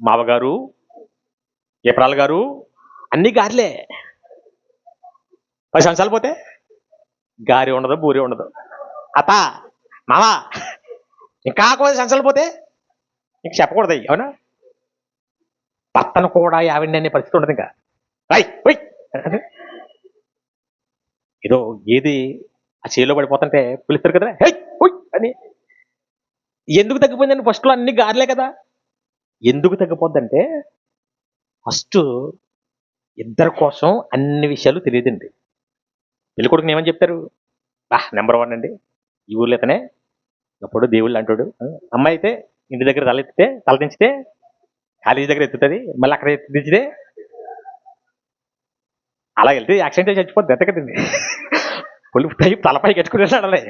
మావగారు, ఏప్రాల్ గారు, అన్ని గారిలే. 10 సంవత్సరాలు పోతే గారి ఉండదు, బూరి ఉండదు. అత్త మావా ఇంకా 10 సంవత్సరాలు పోతే ఇంక చెప్పకూడదు. అవునా? భర్తను కూడా యావిండి అనే పరిస్థితి ఉండదు. ఇంకా ఏదో ఏది ఆ చేలో పడిపోతుంటే పిలుస్తారు కదా అని. ఎందుకు తగ్గిపోయిందండి? ఫస్ట్లో అన్ని గారిలే కదా. ఎందుకు తగ్గిపోద్దంటే ఫస్ట్ ఇద్దరి కోసం అన్ని విషయాలు తెలియదండి. పెళ్ళికొడుకుని ఏమని చెప్తారు? నెంబర్ 1 అండి ఈ ఊర్లో ఇతనే, ఎప్పుడు దేవుళ్ళు అంటాడు. అమ్మాయి అయితే ఇంటి దగ్గర తలదించితే కాలేజీ దగ్గర ఎత్తుతుంది, మళ్ళీ అక్కడ ఎత్తిదించితే అలా వెళ్తే యాక్సిడెంట్ చచ్చిపోద్ది. ఎత్తకదండి, తలపైకి ఎత్తుకుని వెళ్ళాలి.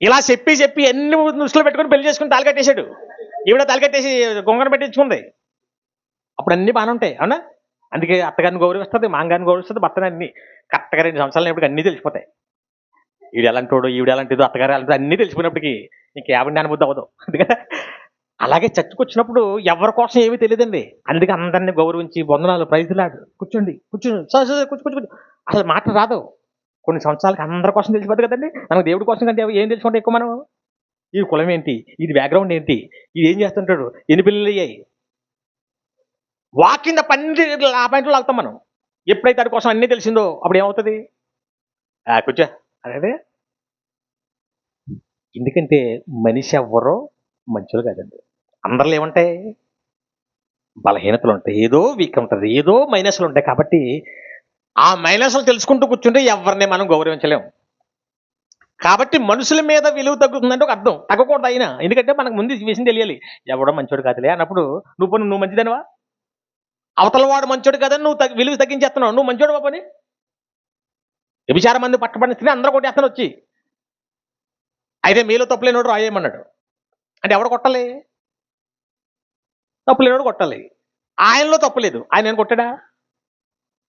ఇలా చెప్పి ఎన్ని దృష్టిలో పెట్టుకుని పెళ్లి చేసుకుని తాలికట్టేశాడు. ఈవిడ తాలికట్టేసి గొంగన పెట్టించుకుంది. అప్పుడు అన్నీ బాగానే ఉంటాయి, అవునా? అందుకే అత్తగారిని గౌరవిస్తుంది, మాంగారిని గౌరవిస్తుంది, భర్తని అన్ని కరెక్ట్గా 2 సంవత్సరాలు అయినప్పుడు అన్నీ తెలిసిపోతాయి. ఈడు ఎలాంటోడు, ఈవిడ ఎలాంటిదో, అత్తగారు ఎలాంటిదో అన్నీ తెలిసిపోయినప్పటికీ ఇంక ఆవిడ అనుబుద్ధి అవ్వదు. అందుకని అలాగే చర్చకు వచ్చినప్పుడు ఎవరి కోసం ఏమీ తెలియదండి. అందుకే అందరినీ గౌరవించి వందనాలు, ప్రైజ్లాడు, కూర్చోండి కూర్చోండి, సార్ సార్ కూర్చో కూర్చో కూర్చో. అసలు మాట రాదు. కొన్ని సంవత్సరాలకి అందరి కోసం తెలిసిపోద్ది కదండి. మనకు దేవుడి కోసం కంటే ఏం తెలుసుకుంటే ఎక్కువ మనం? ఈ కులం ఏంటి, ఇది బ్యాక్గ్రౌండ్ ఏంటి, ఇది ఏం చేస్తుంటాడు, ఎన్ని పెళ్ళిళ్ళు అయ్యాయి, వాకింద పన్ని ఆ పాయింట్లో లాగుతాం మనం. ఎప్పుడైతే దాని కోసం అన్నీ తెలిసిందో అప్పుడు ఏమవుతుంది? కూర్చో అదే. ఎందుకంటే మనిషి ఎవ్వరో మంచులు కాదండి. అందరిలో ఏముంటాయి? బలహీనతలు ఉంటాయి, ఏదో వీక్ ఉంటుంది, ఏదో మైనస్లు ఉంటాయి. కాబట్టి ఆ మైనస్లు తెలుసుకుంటూ కూర్చుంటే ఎవరిని మనం గౌరవించలేం. కాబట్టి మనుషుల మీద విలువ తగ్గుతుందంటే ఒక అర్థం, తగ్గకూడదు అయినా. ఎందుకంటే మనకు ముందు ఈ విషయం తెలియాలి. ఎవడో మంచోడు కాదులే అన్నప్పుడు నువ్వు మంచిదనివా? అవతల వాడు మంచోడు కాదని నువ్వు విలువ తగ్గించేస్తున్నావు. నువ్వు మంచోడు పని వ్యభిచారం మంది పట్టబడిన స్త్రీ అందరూ కొట్టేస్తాను వచ్చి. అయితే మీలో తప్పులేనోడు రాయేమన్నాడు అంటే ఎవడు కొట్టాలి? తప్పులేనోడు కొట్టాలి. ఆయనలో తప్పులేదు, ఆయన ఏం కొట్టాడా?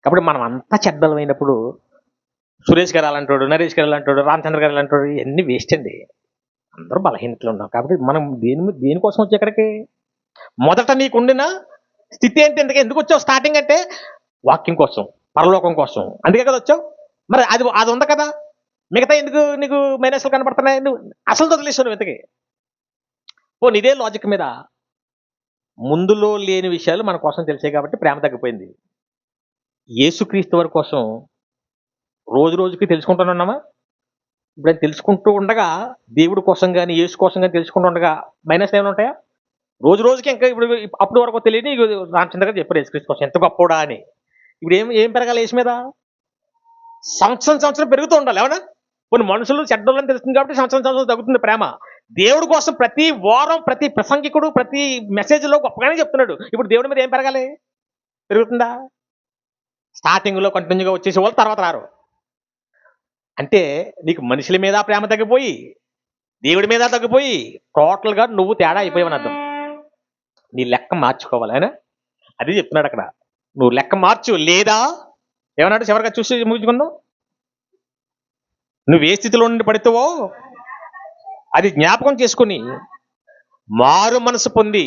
కాబట్టి మనం అంతా చెడ్డలమైనప్పుడు సురేష్ గారు అలాంటాడు, నరేష్ గారు అలాంటాడు, రామచంద్ర గారు అలాంటాడు, ఇవన్నీ వేస్ట్ అండి. అందరూ బలహీనతలు ఉన్నాం. కాబట్టి మనం దేనికోసం వచ్చి ఎక్కడికి? మొదట నీకుండిన స్థితి ఏంటి? ఎందుకు వచ్చావు స్టార్టింగ్ అంటే? వాక్యం కోసం, పరలోకం కోసం. అందుకే కదా వచ్చావు. మరి అది ఉంది కదా, మిగతా ఎందుకు నీకు మైనస్లు కనపడుతున్నాయి? నువ్వు అసలు వదిలేసావు నువ్వు ఇంతకి. పోనీ ఇదే లాజిక్ మీద ముందులో లేని విషయాలు మన కోసం తెలిసాయి కాబట్టి ప్రేమ తగ్గిపోయింది. యేసుక్రీస్తు వారి కోసం రోజు రోజుకి తెలుసుకుంటున్నామా? ఇప్పుడు తెలుసుకుంటూ ఉండగా దేవుడి కోసం కానీ యేసు కోసం కానీ తెలుసుకుంటూ ఉండగా మైనస్ ఏమైనా ఉంటాయా? రోజు రోజుకి ఇంకా ఇప్పుడు అప్పుడు వరకు తెలియని రామచంద్ర గారు చెప్పారు యేసుక్రీస్తు కోసం ఎంత గొప్పోడా అని. ఇప్పుడు ఏం పెరగాలి యేసు మీద? సంవత్సరం పెరుగుతూ ఉండాలి, ఏమన్నా? కొన్ని మనుషులు చెడ్డోళ్ళని తెలుస్తుంది కాబట్టి సంవత్సరం తగ్గుతుంది ప్రేమ. దేవుడి కోసం ప్రతి వారం ప్రతి ప్రసంగికుడు ప్రతి మెసేజ్లో గొప్పగానే చెప్తున్నాడు. ఇప్పుడు దేవుడి మీద ఏం పెరగాలి? పెరుగుతుందా? స్టార్టింగ్లో కంటిన్యూగా వచ్చేసే వాళ్ళు తర్వాత రారు. అంటే నీకు మనుషుల మీద ప్రేమ తగ్గిపోయి దేవుడి మీద తగ్గిపోయి టోటల్గా నువ్వు తేడా అయిపోయావని అర్థం. నీ లెక్క మార్చుకోవాలి ఆయన. అది చెప్తున్నాడు అక్కడ. నువ్వు లెక్క మార్చు, లేదా ఏమన్నాడు చివరిగా చూసి ముగించుకుందాం. నువ్వు ఏ స్థితిలో నుండి పడితేవో అది జ్ఞాపకం చేసుకుని మారు మనసు పొంది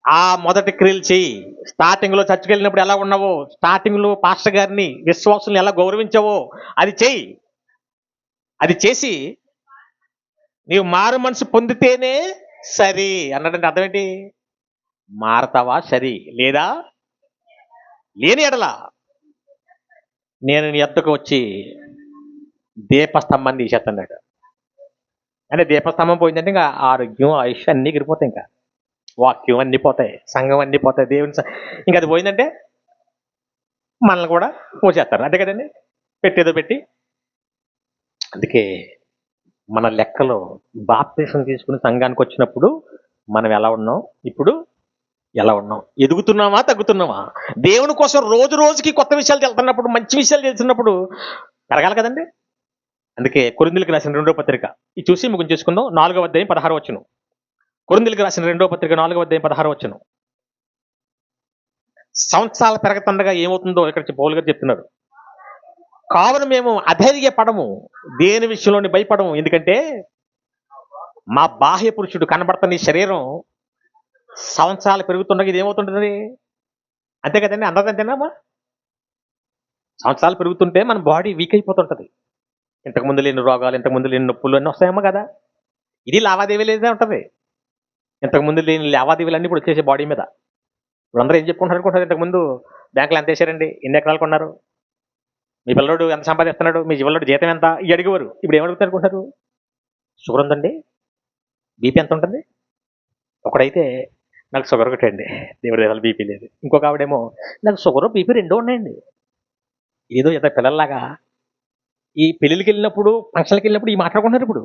ఆ మొదటి క్రియలు చెయ్యి. స్టార్టింగ్లో చర్చకి వెళ్ళినప్పుడు ఎలా ఉన్నావో, స్టార్టింగ్లో పాస్టర్ గారిని విశ్వాసులను ఎలా గౌరవించావో అది చెయ్యి. అది చేసి నీవు మారు మనసు పొందితేనే సరి అన్నాడంటే అర్థం ఏంటి? మారతావా సరి, లేదా లేని ఎడల నేను నీ ఎద్దకు వచ్చి దీపస్తంభాన్ని తీసేస్తున్నాడు. అంటే దీపస్తంభం పోయిందంటే ఇంకా ఆరోగ్యం, ఆయుష్ అన్నీ ఎగిరిపోతాయి, ఇంకా వాక్యం అన్నీ పోతాయి, సంఘం అన్నీ పోతాయి, దేవుని ఇంకా అది పోయిందంటే మనల్ని కూడా పోసేస్తారు. అంతే కదండి, పెట్టేదో పెట్టి. అందుకే మన లెక్కలో బాప్తీసం తీసుకుని సంఘానికి వచ్చినప్పుడు మనం ఎలా ఉన్నాం, ఇప్పుడు ఎలా ఉన్నాం, ఎదుగుతున్నామా తగ్గుతున్నామా? దేవుని కోసం రోజు రోజుకి కొత్త విషయాలు తెలుతున్నప్పుడు, మంచి విషయాలు తెలుస్తున్నప్పుడు పెరగాలి కదండి. అందుకే కొరింథీయులకు రాసిన 2వ పత్రిక ఇది చూసి ముగించేసుకుందాం. 4వ అధ్యాయం 16వ వచనం. కొరింథీయులకు రాసిన 2వ పత్రిక 4వ అధ్యాయం 16వ వచనం. సంవత్సరాల పెరగతండగా ఏమవుతుందో ఇక్కడ పౌలు గారు చెప్తున్నారు. కావున మేము అధైర్యపడము, దేని విషయంలోని భయపడము. ఎందుకంటే మా బాహ్య పురుషుడు కనబడుతున్న ఈ శరీరం సంవత్సరాలు పెరుగుతుండగా ఇది ఏమవుతుంటుంది? అంతే కదండి, అందదంతేనామా? సంవత్సరాలు పెరుగుతుంటే మన బాడీ వీక్ అయిపోతుంటుంది. ఇంతకుముందు లేని రోగాలు, ఇంతకుముందు లేని నొప్పులు అన్నీ వస్తాయేమో కదా. ఇది లావాదేవీలు ఏదే ఉంటుంది. ఇంతకుముందు లేని లావాదేవీలు అన్నీ ఇప్పుడు వచ్చేసే బాడీ మీద. ఇప్పుడు అందరూ ఏం చెప్పుకుంటారు అనుకుంటారు? ఇంతకుముందు బ్యాంకులు ఎంత వేసారండి, ఎన్ని ఎకరాలు కొన్నారు, మీ పిల్లడు ఎంత సంపాదిస్తున్నాడు, మీ పిల్లడు జీతం ఎంత, ఇవి అడిగేవారు. ఇప్పుడు ఏమడుగుతారు అనుకుంటారు? షుగర్ ఉందండి, బీపీ ఎంత ఉంటుంది? ఒకడైతే నాకు షుగర్ ఒకటండి, దేవుడి దేవాల బీపీ లేదు. ఇంకొక ఆవిడేమో నాకు షుగర్ బీపీ 2 ఉన్నాయండి. ఏదో ఇద్దరు పిల్లల్లాగా ఈ పెళ్ళిళ్ళకి వెళ్ళినప్పుడు, ఫంక్షన్కి వెళ్ళినప్పుడు ఈ మాట్లాడుకుంటున్నారు. ఇప్పుడు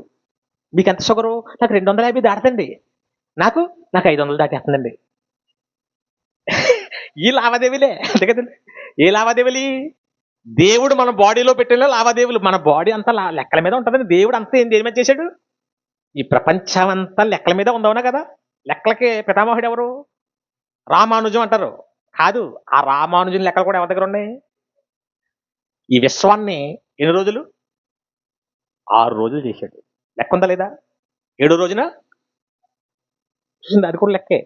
మీకు ఎంత షుగరు? నాకు 250 దాటుతండి, నాకు 500 దాటేస్తుందండి. ఈ లావాదేవీలే, అంతే కదండి. ఏ లావాదేవీలు? దేవుడు మన బాడీలో పెట్టిన లావాదేవీలు. మన బాడీ అంతా లెక్కల మీద ఉంటుందండి. దేవుడు అంతా దేని మీద చేశాడు? ఈ ప్రపంచం అంతా లెక్కల మీద ఉందవునా కదా. లెక్కలకి పితామహుడు ఎవరు? రామానుజం అంటారు. కాదు, ఆ రామానుజం లెక్కలు కూడా ఎవరి దగ్గర ఉన్నాయి? ఈ విశ్వాన్ని ఎన్ని రోజులు? 6 రోజులు చేశాడు. లెక్క ఉందా లేదా? 7 రోజున చూసింది, అది కూడా లెక్కే.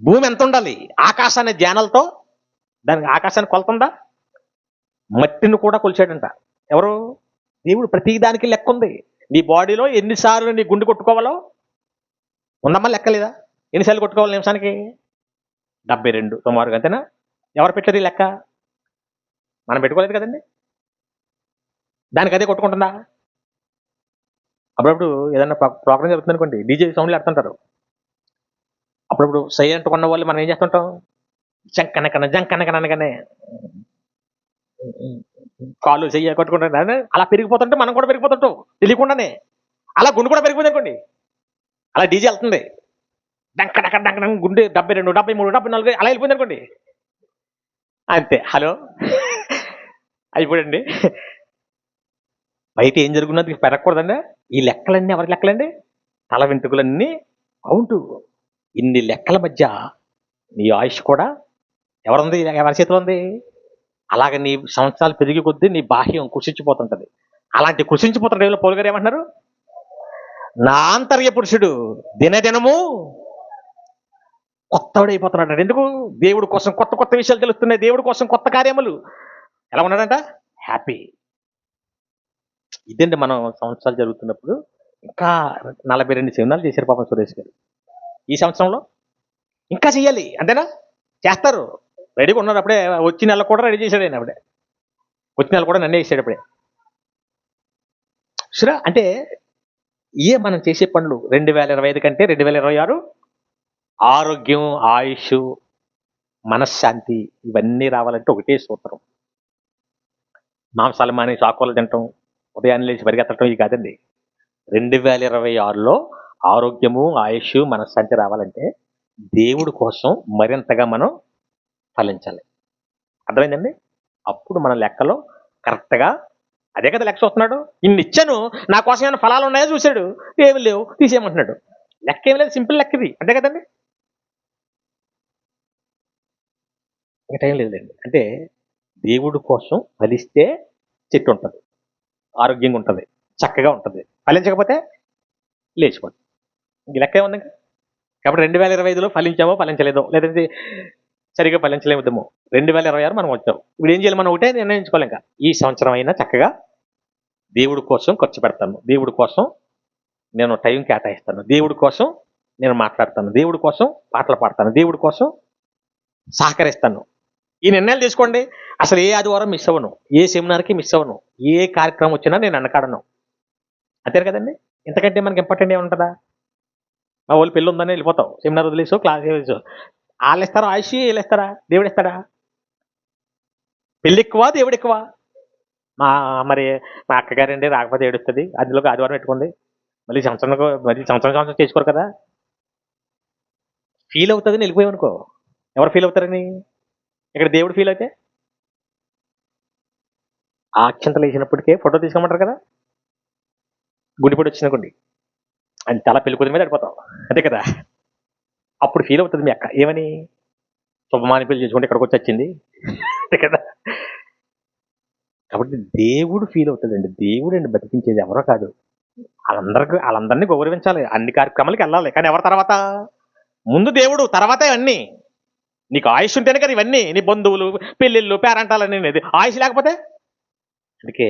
భూమి ఎంత ఉండాలి? ఆకాశాన్ని ధ్యానాలతో దానికి ఆకాశాన్ని కొలుతుందా? మట్టిని కూడా కొలిచాడంట. ఎవరు? దేవుడు. ప్రతి దానికి లెక్క ఉంది. నీ బాడీలో ఎన్నిసార్లు నీ గుండె కొట్టుకోవాలో ఉందమ్మా, లెక్కలేదా? ఎన్నిసార్లు కొట్టుకోవాలి నిమిషానికి? 72 సుమారుగా, అంతేనా? ఎవరు పెట్టారు ఈ లెక్క? మనం పెట్టుకోలేదు కదండి. దానికి అదే కొట్టుకుంటుందా? అప్పుడప్పుడు ఏదైనా ప్రోగ్రామ్ జరుగుతుంది అనుకోండి, డీజే సౌండ్లు ఆడుతుంటారు. అప్పుడప్పుడు సైలెంట్ ఉన్న వాళ్ళు మనం ఏం చేస్తుంటాం? జంకనకనగానే కాళ్ళు చెయ్య కొట్టుకుంటాం. అలా పెరిగిపోతుంటే మనం కూడా పెరిగిపోతుంటాం తెలియకుండానే. అలా గుండు కూడా పెరిగిపోయింది అనుకోండి, అలా డీజే వెళ్తుంది, డంకన గుండె 72, 73, 74 అలా వెళ్ళిపోయింది అనుకోండి, అంతే. హలో అయిపోయింది. బయట ఏం జరుగుతున్నది పెరగకూడదండి. ఈ లెక్కలన్నీ ఎవరి లెక్కలండి? తల వెంట్రుకలన్నీ కౌంటు. ఇన్ని లెక్కల మధ్య నీ ఆయుష్ కూడా ఎవరుంది? ఎవరి చేతిలో ఉంది? అలాగ నీ సంవత్సరాలు పెరిగి కొద్దీ నీ బాహ్యం కృషించిపోతుంటది. అలాంటి కృషించిపోతున్న టైంలో పౌలు గారు ఏమంటున్నారు? నా ఆంతర్య పురుషుడు దినదినము కొత్తవాడైపోతున్నాడు. ఎందుకు? దేవుడి కోసం కొత్త కొత్త విషయాలు తెలుస్తున్నాయి. దేవుడి కోసం కొత్త కార్యములు. ఎలా ఉన్నాడంట? హ్యాపీ. ఇదండి మనం సంవత్సరాలు జరుగుతున్నప్పుడు. ఇంకా 42 సెమినార్లు చేశారు పాపం సురేష్ గారు ఈ సంవత్సరంలో. ఇంకా చెయ్యాలి, అంతేనా? చేస్తారు, రెడీగా ఉన్నారు. అప్పుడే వచ్చి నెల కూడా రెడీ చేశాడు ఆయన. అప్పుడే వచ్చి నెల కూడా నన్నే ఇచ్చాడు అప్పుడే. సురా అంటే ఏ మనం చేసే పనులు 2025 కంటే 2026 ఆరోగ్యం, ఆయుష్, మనశ్శాంతి ఇవన్నీ రావాలంటే ఒకటే సూత్రం. మాంసాలు మాని చాకోలు తింటాం, ఉదయాన్నే లేచి పరిగెత్తడం ఇది కాదండి. 2026లో ఆరోగ్యము, ఆయుష్, మనశ్శాంతి రావాలంటే దేవుడి కోసం మరింతగా మనం ఫలించాలి. అర్థమైందండి? అప్పుడు మన లెక్కలో కరెక్ట్గా అదే కదా లెక్క చూస్తున్నాడు. ఇన్ని ఇచ్చాను, నా కోసం ఏమైనా ఫలాలు ఉన్నాయో చూశాడు, ఏమి లేవు, తీసేయమంటున్నాడు. లెక్క ఏమి లేదు, సింపుల్ లెక్క ఇది, అంతే కదండి. ఇంకా టైం లేదండి. అంటే దేవుడి కోసం ఫలిస్తే చెట్టు ఉంటుంది, ఆరోగ్యంగా ఉంటుంది, చక్కగా ఉంటుంది. ఫలించకపోతే లేచిపోతుంది. ఇంక లెక్క ఏముంది ఇంకా? కాబట్టి 2025లో ఫలించామో ఫలించలేదో, లేదంటే సరిగా ఫలించలేముద్దామో, 2026 మనం వచ్చాం. ఇప్పుడు ఏం చేయాలి? మనం ఒకటే నిర్ణయించుకోవాలి. ఇంకా ఈ సంవత్సరం అయినా చక్కగా దేవుడి కోసం ఖర్చు పెడతాను, దేవుడి కోసం నేను టైం కేటాయిస్తాను, దేవుడి కోసం నేను మాట్లాడతాను, దేవుడి కోసం పాటలు పాడతాను, దేవుడి కోసం సహకరిస్తాను. ఈ నిర్ణయాలు తీసుకోండి. అసలు ఏ ఆదివారం మిస్ అవ్వను, ఏ సెమినార్కి మిస్ అవ్వను, ఏ కార్యక్రమం వచ్చినా నేను అన్నకాడను. అంతే కదండి. ఇంతకంటే మనకి ఇంపార్టెంట్ ఏముంటుందా? మా వాళ్ళు పెళ్ళి ఉందని వెళ్ళిపోతావు, సెమినార్ వదిలేసో క్లాస్ వదిలేసో. వాళ్ళు ఇస్తారా ఆయుష్? వీళ్ళు ఇస్తారా? దేవుడు ఇస్తాడా? పెళ్ళి ఎక్కువ, దేవుడు ఎక్కువ? మరి మా అక్కగారండి రాకపోతే ఏడుస్తుంది, అందులోకి ఆదివారం పెట్టుకుంది, మళ్ళీ సంవత్సరం చేసుకోరు కదా. ఫీల్ అవుతుందని వెళ్ళిపోయామనుకో, ఎవరు ఫీల్ అవుతారని? ఇక్కడ దేవుడు ఫీల్ అయితే ఆ అక్షంతలు వేసినప్పటికే ఫోటో తీసుకోమంటారు కదా. గుడిపొడి వచ్చినకోండి, అది చాలా పెళ్ళికూతురు మీద పడిపోతాం, అంతే కదా. అప్పుడు ఫీల్ అవుతుంది మీ అక్క, ఏమని? శుభమాని పెళ్లి చేసుకుంటే ఇక్కడికి వచ్చి వచ్చింది, అంతే కదా. కాబట్టి దేవుడు ఫీల్ అవుతుందండి. దేవుడు అండి బతికించేది, ఎవరో కాదు. వాళ్ళందరినీ గౌరవించాలి, అన్ని కార్యక్రమాలకి వెళ్ళాలి. కానీ ఎవరి తర్వాత? ముందు దేవుడు, తర్వాతే అన్నీ. నీకు ఆయుష్ ఉంటేనే కదా ఇవన్నీ, నీ బంధువులు, పెళ్ళిళ్ళు, పేరంటాలని. ఆయుష్ లేకపోతే? అందుకే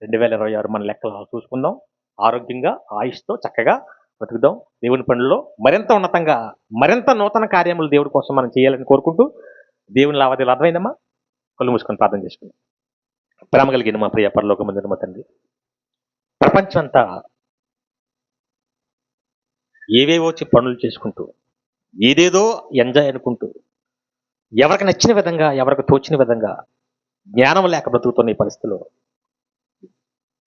2026 మన లెక్కలు చూసుకుందాం. ఆరోగ్యంగా, ఆయుష్తో చక్కగా బతుకుదాం. దేవుని పనుల్లో మరింత ఉన్నతంగా, మరింత నూతన కార్యములు దేవుడి కోసం మనం చేయాలని కోరుకుంటూ, దేవుని లావాదేవీలు అర్థమైందమ్మా? కళ్ళు మూసుకొని ప్రార్థన చేసుకుందాం. ప్రేమ కలిగిన మా ప్రియ పరలోకమందున మా తండ్రి, ప్రపంచం అంతా ఏవేవో పనులు చేసుకుంటూ, ఏదేదో ఎంజాయ్ అనుకుంటూ, ఎవరికి నచ్చిన విధంగా, ఎవరికి తోచిన విధంగా జ్ఞానం లేక బ్రతుకుతున్న ఈ పరిస్థితిలో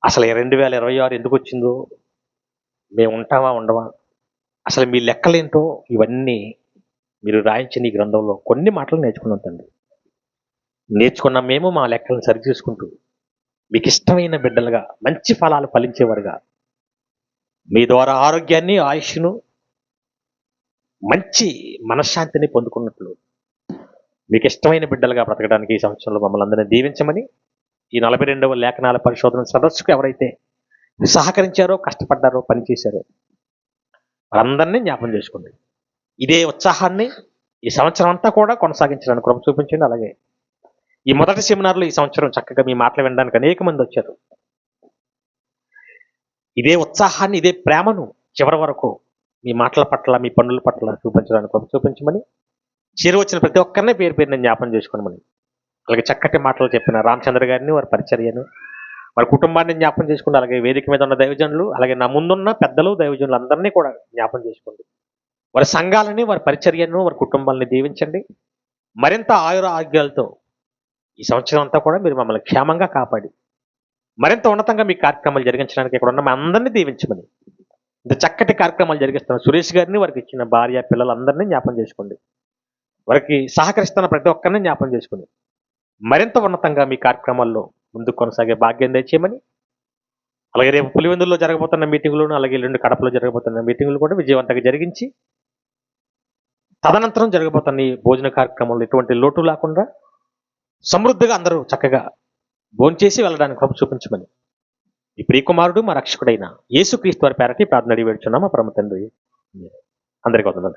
అసలు 2026 ఎందుకు వచ్చిందో, మేము ఉంటామా ఉండవా, అసలు మీ లెక్కలేంటో, ఇవన్నీ మీరు రాయించిన ఈ గ్రంథంలో కొన్ని మాటలు నేర్చుకున్నాం తండ్రి. నేర్చుకున్న మేము మా లెక్కలను సరిచూసుకుంటూ మీకు ఇష్టమైన బిడ్డలుగా, మంచి ఫలాలు ఫలించేవారుగా, మీ ద్వారా ఆరోగ్యాన్ని, ఆయుష్ను, మంచి మనశ్శాంతిని పొందుకున్నట్లు మీకు ఇష్టమైన బిడ్డలుగా బ్రతకడానికి ఈ సంవత్సరంలో మమ్మల్ని అందరినీ దీవించమని ఈ 42వ లేఖనాల పరిశోధన సదస్సుకు ఎవరైతే సహకరించారో, కష్టపడ్డారో, పనిచేశారో వారందరినీ జ్ఞాపం చేసుకోండి. ఇదే ఉత్సాహాన్ని ఈ సంవత్సరం అంతా కూడా కొనసాగించడానికి కృప చూపించండి. అలాగే ఈ మొదటి సెమినార్లో ఈ సంవత్సరం చక్కగా మీ మాటలు వినడానికి అనేక మంది వచ్చారు. ఇదే ఉత్సాహాన్ని, ఇదే ప్రేమను చివరి వరకు మీ మాటల పట్ల, మీ పనుల పట్ల చూపించడానికి కృప చూపించమని, చేరువచ్చిన ప్రతి ఒక్కరిని పేరు పేరుని జ్ఞాపం చేసుకోమని, అలాగే చక్కటి మాటలు చెప్పిన రామచంద్ర గారిని, వారి పరిచర్యను, వారి కుటుంబాన్ని జ్ఞాపం చేసుకోండి. అలాగే వేదిక మీద ఉన్న దైవజనులు, అలాగే నా ముందున్న పెద్దలు, దైవజనులు అందరినీ కూడా జ్ఞాపం చేసుకోండి. వారి సంఘాలని, వారి పరిచర్యను, వారి కుటుంబాలని దీవించండి. మరింత ఆయుర ఆరోగ్యాలతో ఈ సంవత్సరం అంతా కూడా మీరు మమ్మల్ని క్షేమంగా కాపాడి మరింత ఉన్నతంగా మీ కార్యక్రమాలు జరిగించడానికి ఇక్కడ ఉన్న మా అందరినీ దీవించమని, ఇంత చక్కటి కార్యక్రమాలు జరిగిస్తున్న సురేష్ గారిని, వారికి ఇచ్చిన భార్య, పిల్లలందరినీ జ్ఞాపం చేసుకోండి. వారికి సహకరిస్తున్న ప్రతి ఒక్కరిని జ్ఞాపం చేసుకుని మరింత ఉన్నతంగా మీ కార్యక్రమాల్లో ముందుకు కొనసాగే భాగ్యం దయచేయమని, అలాగే రేపు పులివెందుల్లో జరగబోతున్న మీటింగులను, అలాగే 2 కడపలో జరగబోతున్న మీటింగులు కూడా విజయవంతంగా జరిగించి తదనంతరం జరగబోతున్న ఈ భోజన కార్యక్రమంలో ఎటువంటి లోటు లేకుండా సమృద్ధిగా అందరూ చక్కగా భోంచేసి వెళ్ళడానికి కృప చూపించమని ఈ ప్రియకుమారుడు, మా రక్షకుడైన యేసుక్రీస్తు వారి పేరటి ప్రార్థన అడిగి వేడుచున్నాం మా పరమ తండ్రి. అందరికీ వందనాలు.